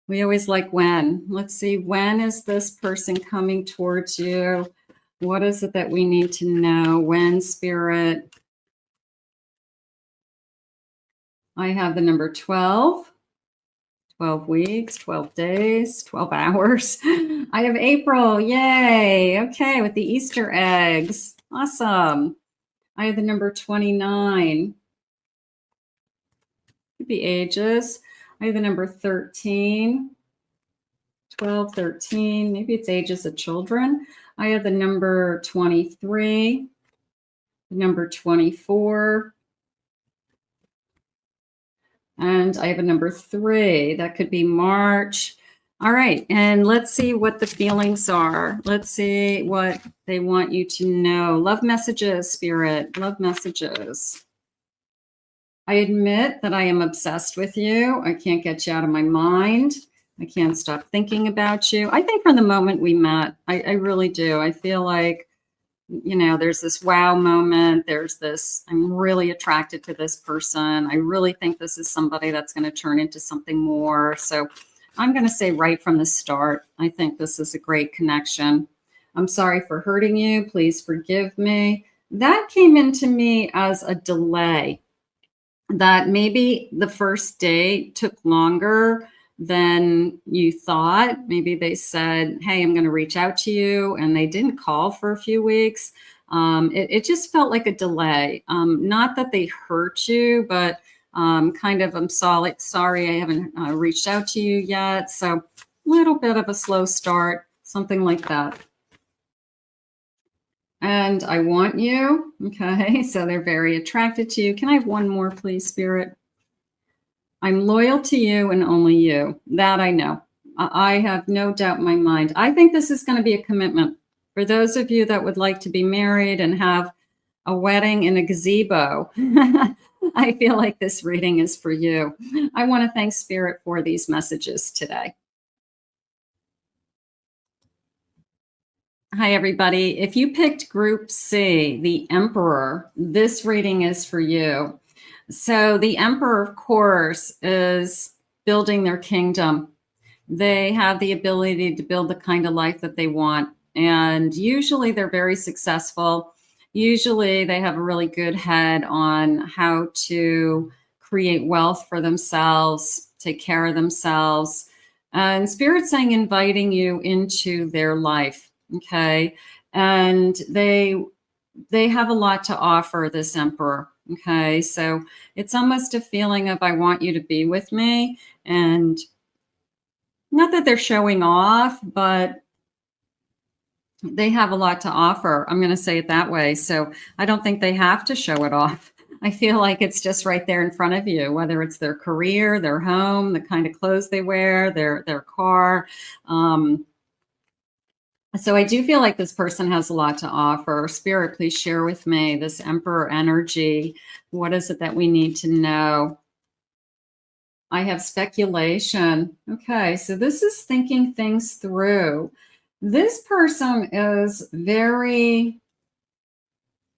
We always like when. Let's see, when is this person coming towards you? What is it that we need to know? When, Spirit? I have the number 12. 12 weeks, 12 days, 12 hours. I have April. Yay. Okay, with the Easter eggs. Awesome. I have the number 29. Could be ages. I have the number 13. 12, 13. Maybe it's ages of children. I have the number 23. The number 24. And I have a number 3. That could be March. All right. And let's see what the feelings are. Let's see what they want you to know. Love messages, Spirit. Love messages. I admit that I am obsessed with you. I can't get you out of my mind. I can't stop thinking about you. I think from the moment we met, I really do. I feel like, you know, there's this wow moment. There's this, I'm really attracted to this person. I really think this is somebody that's going to turn into something more. So I'm going to say right from the start, I think this is a great connection. I'm sorry for hurting you. Please forgive me. That came into me as a delay, that maybe the first date took longer than you thought. Maybe they said, hey, I'm going to reach out to you, and they didn't call for a few weeks. It just felt like a delay. Not that they hurt you, but kind of, I'm sorry, I haven't reached out to you yet. So a little bit of a slow start, something like that. And I want you. Okay, so they're very attracted to you. Can I have one more, please, Spirit? I'm loyal to you and only you. That I know. I have no doubt in my mind. I think this is going to be a commitment. For those of you that would like to be married and have a wedding in a gazebo, I feel like this reading is for you. I want to thank Spirit for these messages today. Hi, everybody. If you picked Group C, the Emperor, this reading is for you. So the Emperor, of course, is building their kingdom. They have the ability to build the kind of life that they want. And usually they're very successful. Usually they have a really good head on how to create wealth for themselves, take care of themselves. And Spirit's saying, inviting you into their life. Okay. And they have a lot to offer, this Emperor. Okay. So it's almost a feeling of, I want you to be with me. And not that they're showing off, but they have a lot to offer. I'm going to say it that way. So I don't think they have to show it off. I feel like it's just right there in front of you, whether it's their career, their home, the kind of clothes they wear, their car. So I do feel like this person has a lot to offer. Spirit, please share with me this Emperor energy. What is it that we need to know? I have speculation. Okay, so this is thinking things through. This person is very,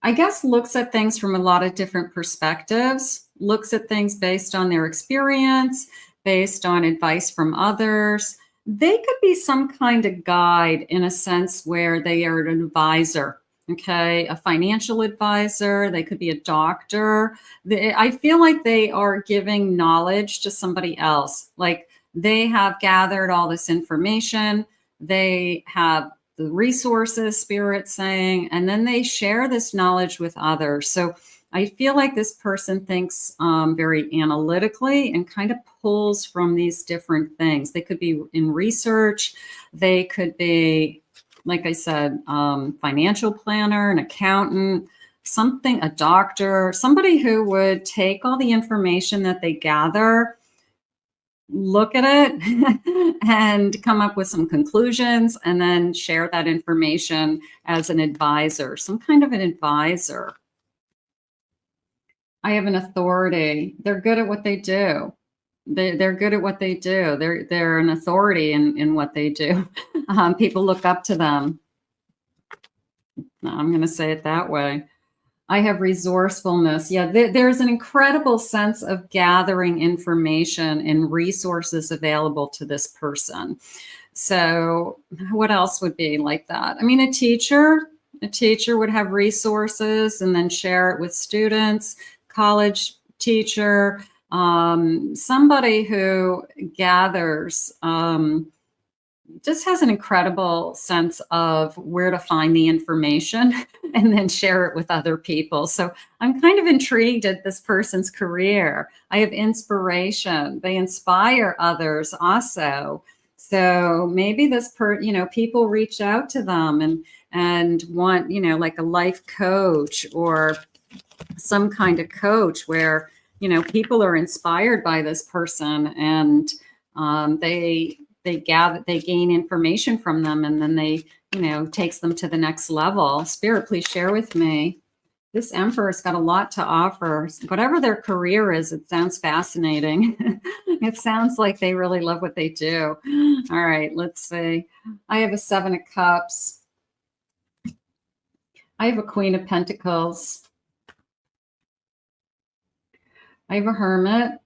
I guess, looks at things from a lot of different perspectives, looks at things based on their experience, based on advice from others. They could be some kind of guide in a sense where they are an advisor, okay? A financial advisor. They could be a doctor. I feel like they are giving knowledge to somebody else. Like they have gathered all this information. They have the resources, Spirit saying, and then they share this knowledge with others. So I feel like this person thinks very analytically and kind of pulls from these different things. They could be in research. They could be, like I said, financial planner, an accountant, something, a doctor, somebody who would take all the information that they gather, look at it and come up with some conclusions and then share that information as an advisor, some kind of an advisor. I have an authority. They're good at what they do. They're good at what they do. They're an authority in what they do. People look up to them. I'm going to say it that way. I have resourcefulness. Yeah, there's an incredible sense of gathering information and resources available to this person. So what else would be like that? I mean, a teacher would have resources and then share it with students, college teacher, somebody who gathers, just has an incredible sense of where to find the information and then share it with other people. So I'm kind of intrigued at this person's career. I have inspiration. They inspire others also. So maybe this people reach out to them and want, like a life coach or some kind of coach where, people are inspired by this person and they gain information from them, and then they, takes them to the next level. Spirit, please share with me. This Emperor's got a lot to offer. Whatever their career is, it sounds fascinating. It sounds like they really love what they do. All right, let's see. I have a 7 of Cups. I have a Queen of Pentacles. I have a Hermit.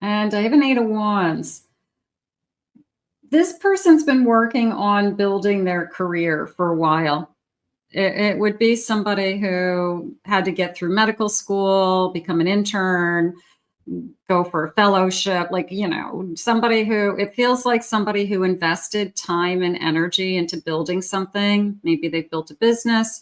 And I have an 8 of Wands. This person's been working on building their career for a while. It would be somebody who had to get through medical school, become an intern, go for a fellowship, somebody who, it feels like somebody who invested time and energy into building something. Maybe they've built a business.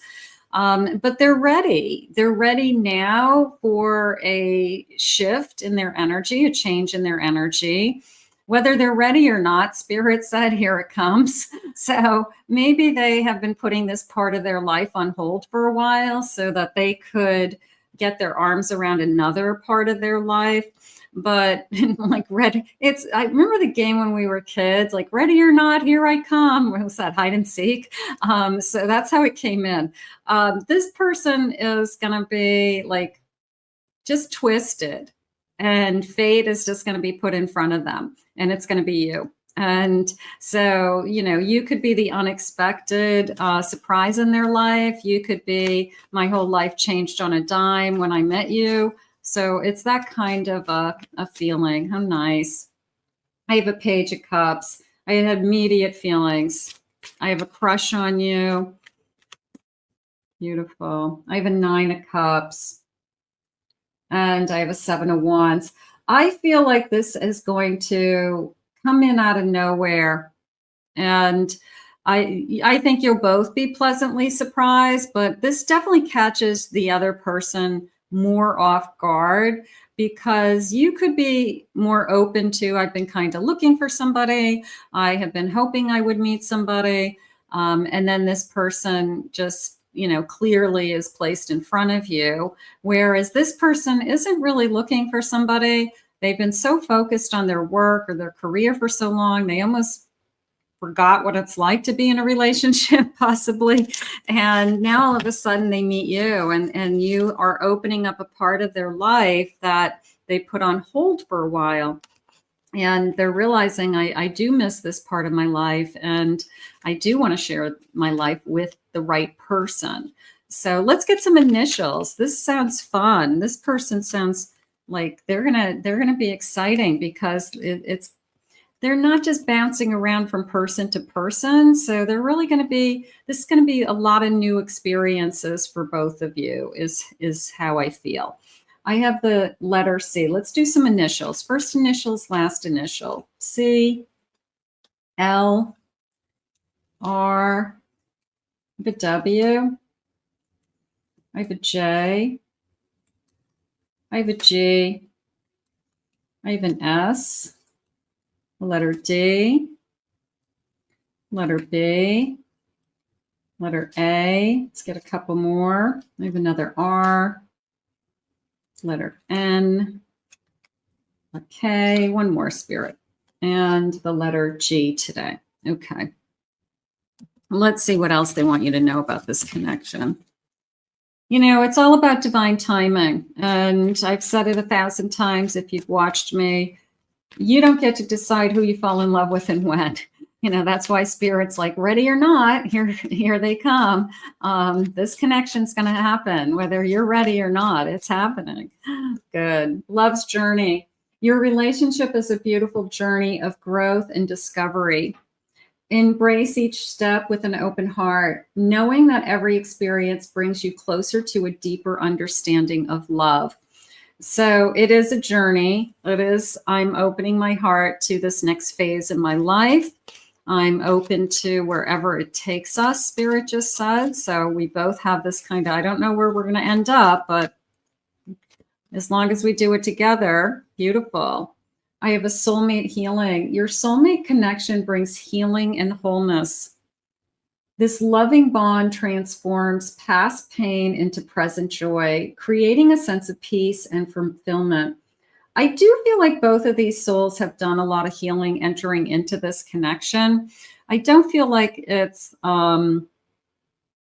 But they're ready. They're ready now for a shift in their energy, a change in their energy. Whether they're ready or not, Spirit said, here it comes. So maybe they have been putting this part of their life on hold for a while so that they could get their arms around another part of their life. But I remember the game when we were kids, like ready or not, here I come. What was that, hide and seek? So that's how it came in. This person is going to be like just twisted, and fate is just going to be put in front of them, and it's going to be you. And so, you could be the unexpected surprise in their life. You could be, my whole life changed on a dime when I met you. So it's that kind of a feeling. How nice. I have a Page of Cups. I had immediate feelings. I have a crush on you. Beautiful. I have a 9 of Cups. And I have a 7 of Wands. I feel like this is going to come in out of nowhere. And I think you'll both be pleasantly surprised, but this definitely catches the other person more off guard, because you could be more open to, I've been kind of looking for somebody. I have been hoping I would meet somebody. And then this person just, clearly is placed in front of you. Whereas this person isn't really looking for somebody. They've been so focused on their work or their career for so long, they almost forgot what it's like to be in a relationship, possibly. And now all of a sudden they meet you, and you are opening up a part of their life that they put on hold for a while. And they're realizing, I do miss this part of my life, and I do want to share my life with the right person. So let's get some initials. This sounds fun. This person sounds like they're gonna be exciting, because they're not just bouncing around from person to person. So they're really this is going to be a lot of new experiences for both of you, is how I feel. I have the letter C. Let's do some initials. First initials, last initial. C, L, R, I have a W, I have a J, I have a G, I have an S, a letter D, letter B, letter A. Let's get a couple more. I have another R, letter N, a K, one more, Spirit, and the letter G today. Okay. Let's see what else they want you to know about this connection. It's all about divine timing. And I've said it 1,000 times if you've watched me. You don't get to decide who you fall in love with and when. You know, that's why Spirit's like, ready or not, here they come. This connection's going to happen, whether you're ready or not. It's happening. Good. Love's journey. Your relationship is a beautiful journey of growth and discovery. Embrace each step with an open heart, knowing that every experience brings you closer to a deeper understanding of love. So it is a journey. I'm opening my heart to this next phase in my life. I'm open to wherever it takes us, Spirit just said. So we both have this kind of, I don't know where we're going to end up, but as long as we do it together, beautiful. I have a soulmate healing. Your soulmate connection brings healing and wholeness. This loving bond transforms past pain into present joy, creating a sense of peace and fulfillment. I do feel like both of these souls have done a lot of healing entering into this connection. I don't feel like it's that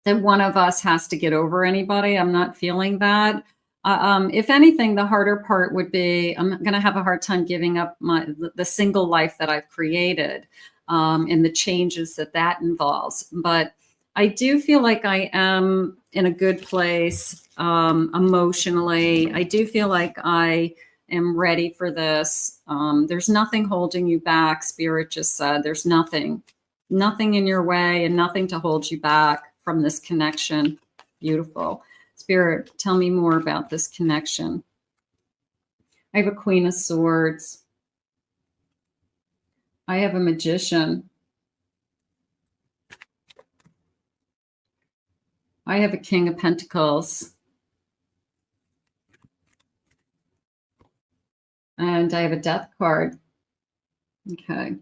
one of us has to get over anybody. I'm not feeling that. If anything, the harder part would be I'm going to have a hard time giving up the single life that I've created and the changes that involves. But I do feel like I am in a good place emotionally. I do feel like I am ready for this. There's nothing holding you back. Spirit just said there's nothing in your way and nothing to hold you back from this connection. Beautiful. Spirit, tell me more about this connection. I have a Queen of Swords. I have a Magician. I have a King of Pentacles. And I have a Death card. Okay.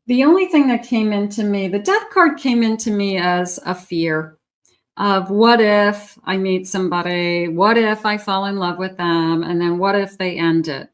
The only thing that came into me, the Death card came into me as a fear of what if I meet somebody, what if I fall in love with them, and then what if they end it?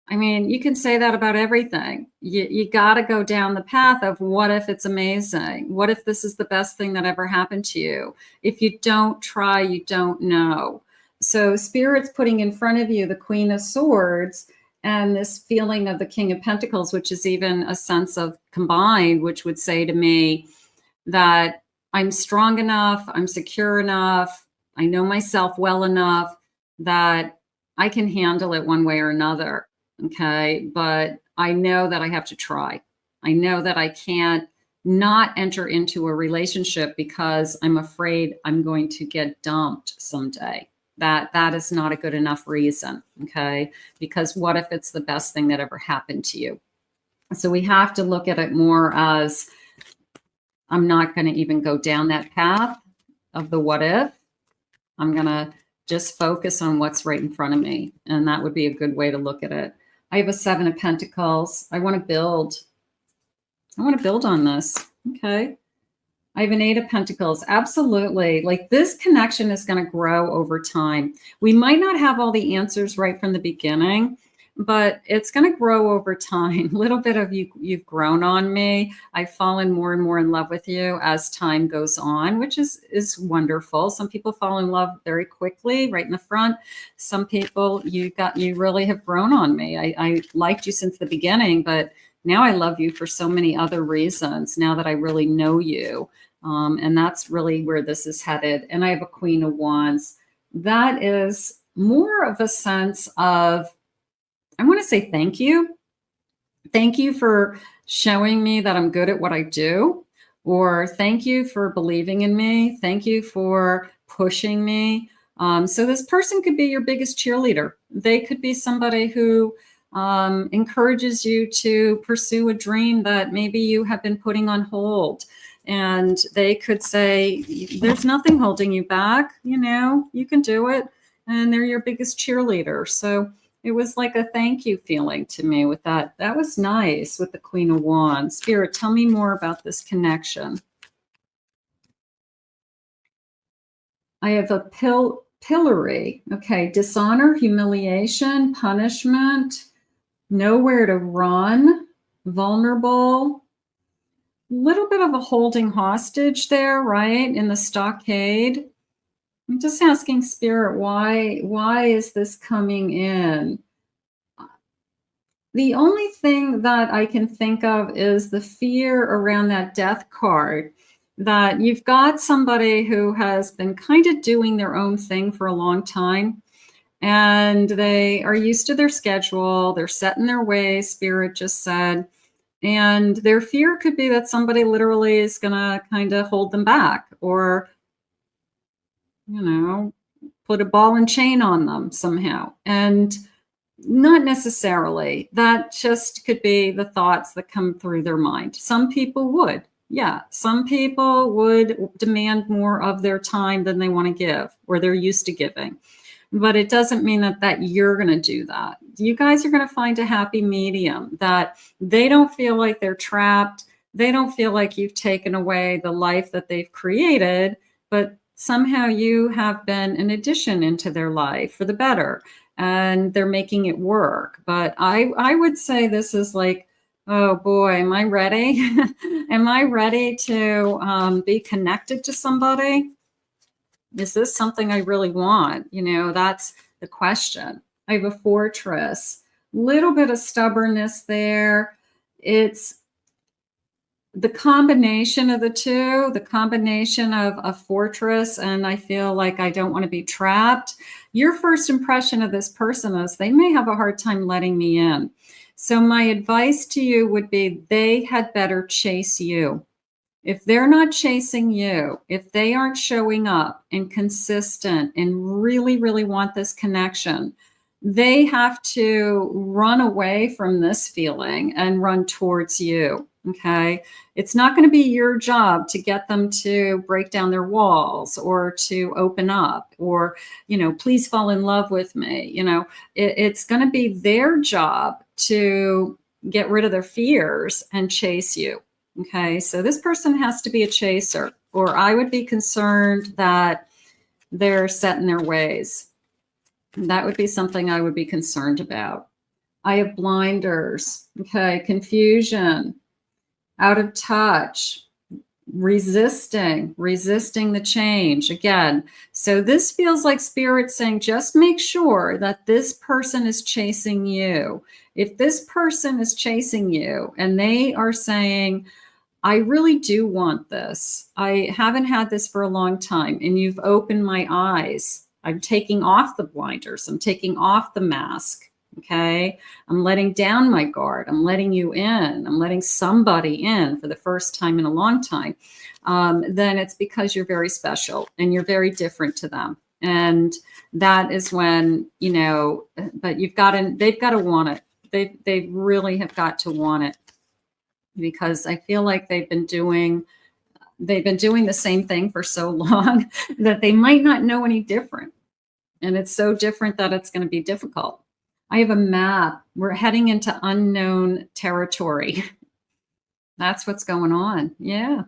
I mean, you can say that about everything. You got to go down the path of what if it's amazing? What if this is the best thing that ever happened to you? If you don't try, you don't know. So Spirit's putting in front of you the Queen of Swords and this feeling of the King of Pentacles, which is even a sense of combined, which would say to me that I'm strong enough, I'm secure enough, I know myself well enough that I can handle it one way or another. Okay. But I know that I have to try. I know that I can't not enter into a relationship because I'm afraid I'm going to get dumped someday. That is not a good enough reason. Okay. Because what if it's the best thing that ever happened to you? So we have to look at it more as I'm not going to even go down that path of the what if. I'm going to just focus on what's right in front of me. And that would be a good way to look at it. I have a 7 of Pentacles. I want to build. I want to build on this. Okay. I have an 8 of Pentacles. Absolutely. Like this connection is going to grow over time. We might not have all the answers right from the beginning, but it's going to grow over time. A little bit of you've grown on me. I've fallen more and more in love with you as time goes on, which is wonderful. Some people fall in love very quickly, right in the front. Some people you really have grown on me. I liked you since the beginning, but now I love you for so many other reasons now that I really know you. And that's really where this is headed. And I have a Queen of Wands. That is more of a sense of, I want to say thank you. Thank you for showing me that I'm good at what I do, or thank you for believing in me. Thank you for pushing me. So this person could be your biggest cheerleader. They could be somebody who encourages you to pursue a dream that maybe you have been putting on hold. And they could say, there's nothing holding you back. You know, you can do it. And they're your biggest cheerleader. So it was like a thank you feeling to me with that. That was nice with the Queen of Wands. Spirit, tell me more about this connection. I have a pillory. Okay. Dishonor, humiliation, punishment, nowhere to run, vulnerable, little bit of a holding hostage there, right? In the stockade. I'm just asking Spirit, why is this coming in? The only thing that I can think of is the fear around that death card, that you've got somebody who has been kind of doing their own thing for a long time, and they are used to their schedule. They're set in their ways, Spirit just said. And their fear could be that somebody literally is going to kind of hold them back, or, put a ball and chain on them somehow. And not necessarily. That just could be the thoughts that come through their mind. Some people would. Yeah, some people would demand more of their time than they want to give, or they're used to giving. But it doesn't mean that you're going to do that. You guys are going to find a happy medium, that they don't feel like they're trapped. They don't feel like you've taken away the life that they've created, but somehow you have been an addition into their life for the better, and they're making it work. But I would say this is like, oh boy, am I ready? Am I ready to be connected to somebody? Is this something I really want? That's the question. I have a Fortress, little bit of stubbornness there. It's the combination of the two, the combination of a Fortress, and I feel like I don't want to be trapped. Your first impression of this person is they may have a hard time letting me in. So my advice to you would be they had better chase you. If they're not chasing you, if they aren't showing up and consistent and really, really want this connection, they have to run away from this feeling and run towards you. Okay. It's not going to be your job to get them to break down their walls or to open up or, please fall in love with me. It's going to be their job to get rid of their fears and chase you. Okay, so this person has to be a chaser, or I would be concerned that they're set in their ways. That would be something I would be concerned about. I have blinders, okay, confusion, out of touch, resisting the change again. So this feels like Spirit saying, just make sure that this person is chasing you. If this person is chasing you and they are saying, I really do want this. I haven't had this for a long time, and you've opened my eyes. I'm taking off the blinders. I'm taking off the mask. Okay. I'm letting down my guard. I'm letting you in. I'm letting somebody in for the first time in a long time. Then it's because you're very special and you're very different to them. And that is when, but they've got to want it. They really have got to want it, because I feel like they've been doing the same thing for so long that they might not know any different. And it's so different that it's going to be difficult. I have a map. We're heading into unknown territory. That's what's going on. Yeah.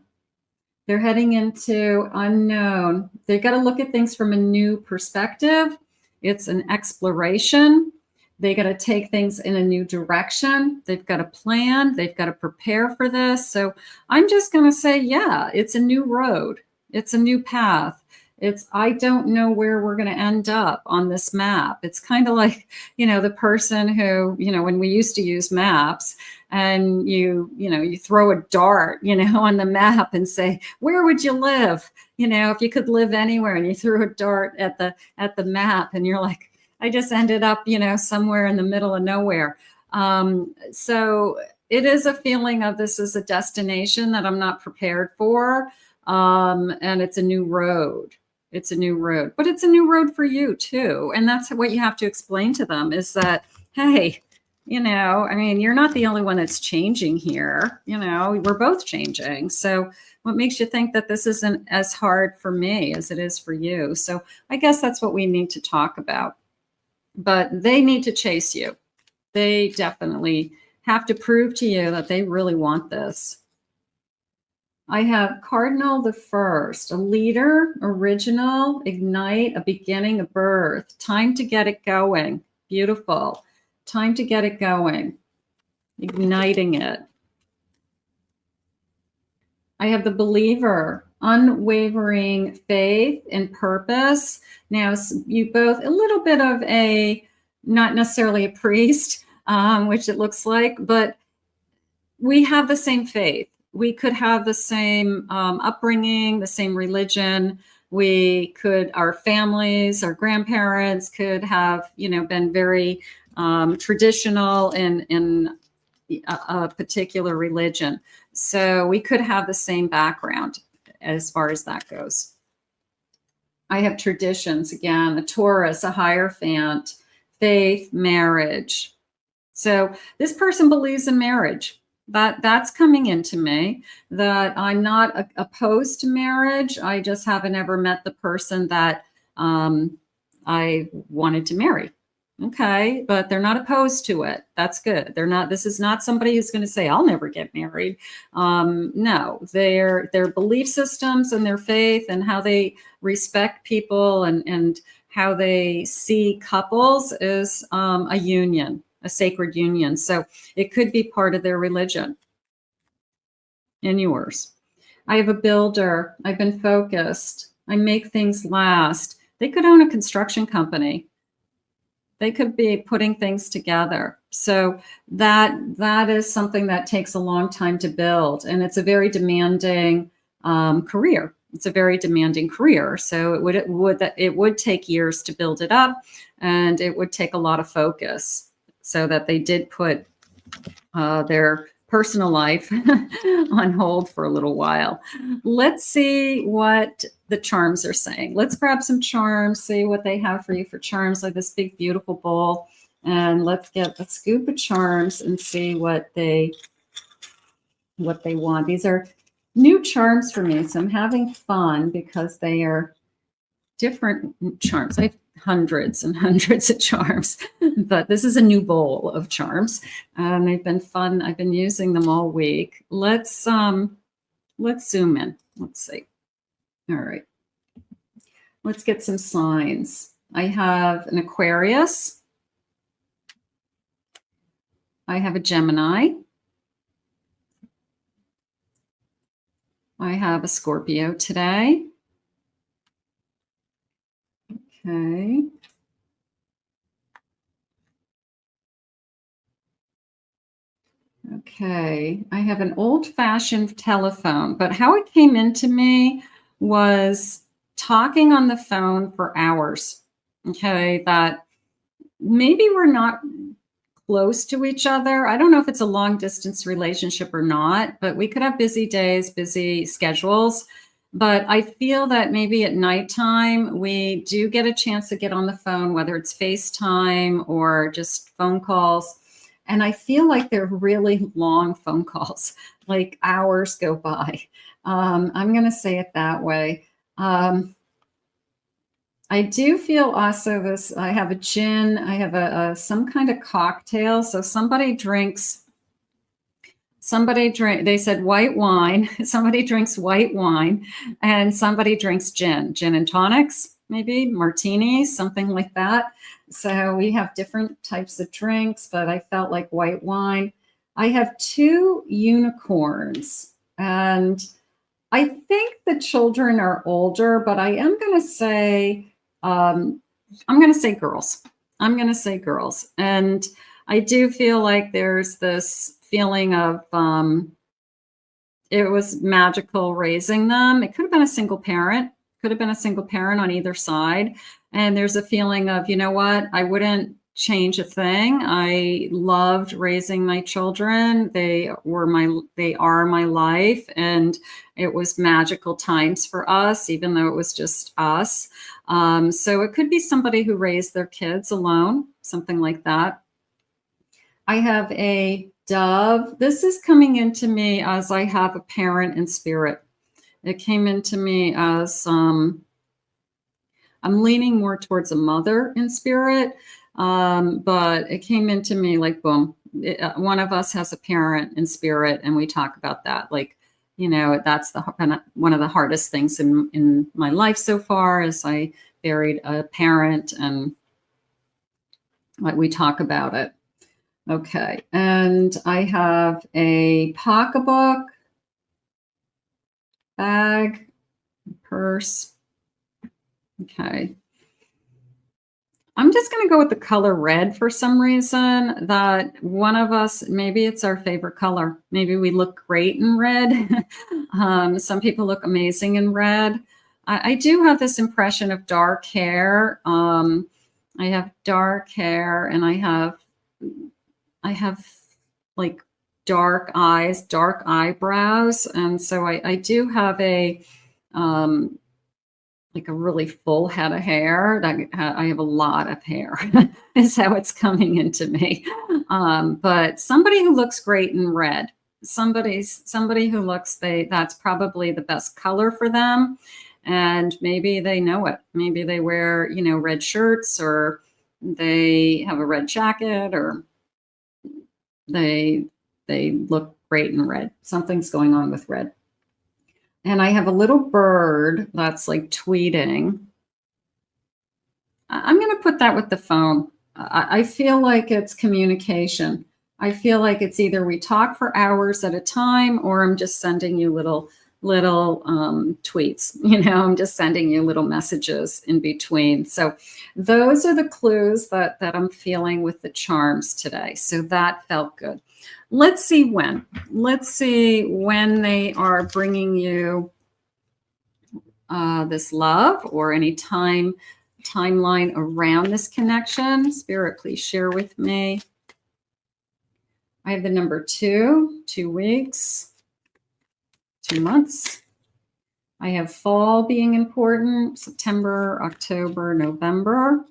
They're heading into unknown. They've got to look at things from a new perspective. It's an exploration. They got to take things in a new direction. They've got to plan. They've got to prepare for this. So I'm just going to say, yeah, it's a new road. It's a new path. I don't know where we're going to end up on this map. It's kind of like, the person who, when we used to use maps and you throw a dart, on the map and say, where would you live? If you could live anywhere, and you threw a dart at the map and you're like, I just ended up, somewhere in the middle of nowhere. So it is a feeling of this is a destination that I'm not prepared for. And it's a new road. It's a new road, but it's a new road for you too. And that's what you have to explain to them, is that, hey, you're not the only one that's changing here. We're both changing. So what makes you think that this isn't as hard for me as it is for you? So I guess that's what we need to talk about. But they need to chase you. They definitely have to prove to you that they really want this. I have Cardinal the First, a leader, original, ignite, a beginning, a birth. Time to get it going. Beautiful. Time to get it going. Igniting it. I have the Believer, unwavering faith and purpose. Now, you both, a little bit of not necessarily a priest, which it looks like, but we have the same faith. We could have the same upbringing, the same religion. We could, our families, our grandparents could have, been very traditional in a particular religion. So we could have the same background as far as that goes. I have traditions, again, a Taurus, a Hierophant, faith, marriage. So this person believes in marriage. That's coming into me, that I'm not opposed to marriage. I just haven't ever met the person that I wanted to marry. Okay, but they're not opposed to it. That's good. They're not. This is not somebody who's going to say, "I'll never get married." No, their belief systems and their faith and how they respect people and how they see couples is a union, a sacred union. So it could be part of their religion. And yours. I have a builder. I've been focused. I make things last. They could own a construction company. They could be putting things together. So that is something that takes a long time to build. And it's a very demanding career. It's a very demanding career. So it would take years to build it up, and it would take a lot of focus, so that they did put their personal life on hold for a little while. Let's see what the charms are saying. Let's grab some charms, see what they have for you for charms, like this big, beautiful bowl. And let's get a scoop of charms and see what they want. These are new charms for me, so I'm having fun because they are different charms. I have hundreds and hundreds of charms, but this is a new bowl of charms, and they've been fun. I've been using them all week. Let's zoom in. Let's see. All right. Let's get some signs. I have an Aquarius. I have a Gemini. I have a Scorpio today. Okay. Okay. I have an old-fashioned telephone, but how it came into me was talking on the phone for hours. Okay. That maybe we're not close to each other. I don't know if it's a long distance relationship or not, but we could have busy days, busy schedules. But I feel that maybe at nighttime, we do get a chance to get on the phone, whether it's FaceTime or just phone calls. And I feel like they're really long phone calls, like hours go by. I'm going to say it that way. I do feel also this, I have a gin, I have some kind of cocktail. So they said white wine, somebody drinks white wine, and somebody drinks gin and tonics, maybe martinis, something like that. So we have different types of drinks, but I felt like white wine. I have 2 unicorns, and I think the children are older, but I am going to say, I'm going to say girls. I'm going to say girls. And I do feel like there's this feeling of it was magical raising them. It could have been a single parent, on either side. And there's a feeling of, you know what, I wouldn't change a thing. I loved raising my children. They are my life. And it was magical times for us, even though it was just us. So it could be somebody who raised their kids alone, something like that. I have a dove. This is coming into me as I have a parent in spirit. It came into me as I'm leaning more towards a mother in spirit. But it came into me like, boom, one of us has a parent in spirit, and we talk about that. Like, that's one of the hardest things in my life so far is I buried a parent, and like we talk about it. Okay. And I have a pocketbook, bag, purse. Okay. I'm just going to go with the color red for some reason. That one of us, maybe it's our favorite color. Maybe we look great in red. Some people look amazing in red. I do have this impression of dark hair. I have dark hair, and I have like dark eyes, dark eyebrows, and so I do have a like a really full head of hair. That I have a lot of hair is how it's coming into me. But somebody who looks great in red, somebody who looks, that's probably the best color for them. And maybe they know it. Maybe they wear, red shirts, or they have a red jacket, or they look great in red. Something's going on with red. And I have a little bird that's like tweeting. I'm going to put that with the phone. I feel like it's communication. I feel like it's either we talk for hours at a time, or I'm just sending you little tweets. I'm just sending you little messages in between. So those are the clues that I'm feeling with the charms today. So that felt good. Let's see when. Let's see when they are bringing you this love, or any timeline around this connection. Spirit, please share with me. I have the number 2 weeks, 2 months. I have fall being important, September, October, November.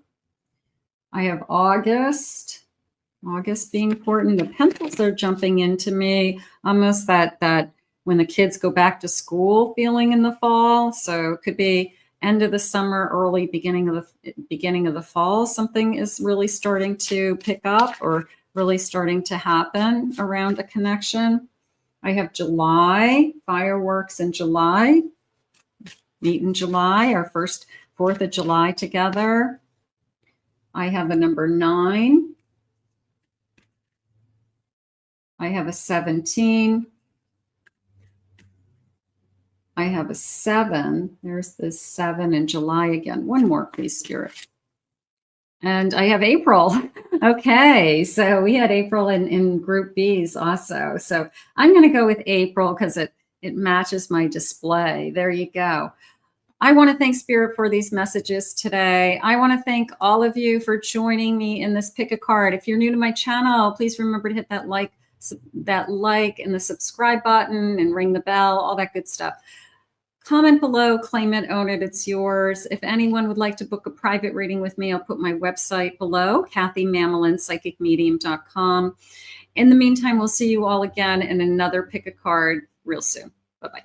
I have August being important. The pentacles are jumping into me, almost that when the kids go back to school feeling in the fall. So it could be end of the summer, early beginning of the fall. Something is really starting to pick up, or really starting to happen around a connection. I have July, fireworks in July. Meet in July, our first 4th of July together. I have a number 9. I have a 17. I have a 7. There's this 7 in July again. One more, please, Spirit. And I have April. Okay, so we had April in group B's also. So I'm going to go with April because it matches my display. There you go. I want to thank Spirit for these messages today. I want to thank all of you for joining me in this Pick a Card. If you're new to my channel, please remember to hit that like and the subscribe button, and ring the bell, all that good stuff. Comment below, claim it, own it, it's yours. If anyone would like to book a private reading with me, I'll put my website below, KathyMamolen.psychicmedium.com. In the meantime, we'll see you all again in another Pick a Card real soon. Bye-bye.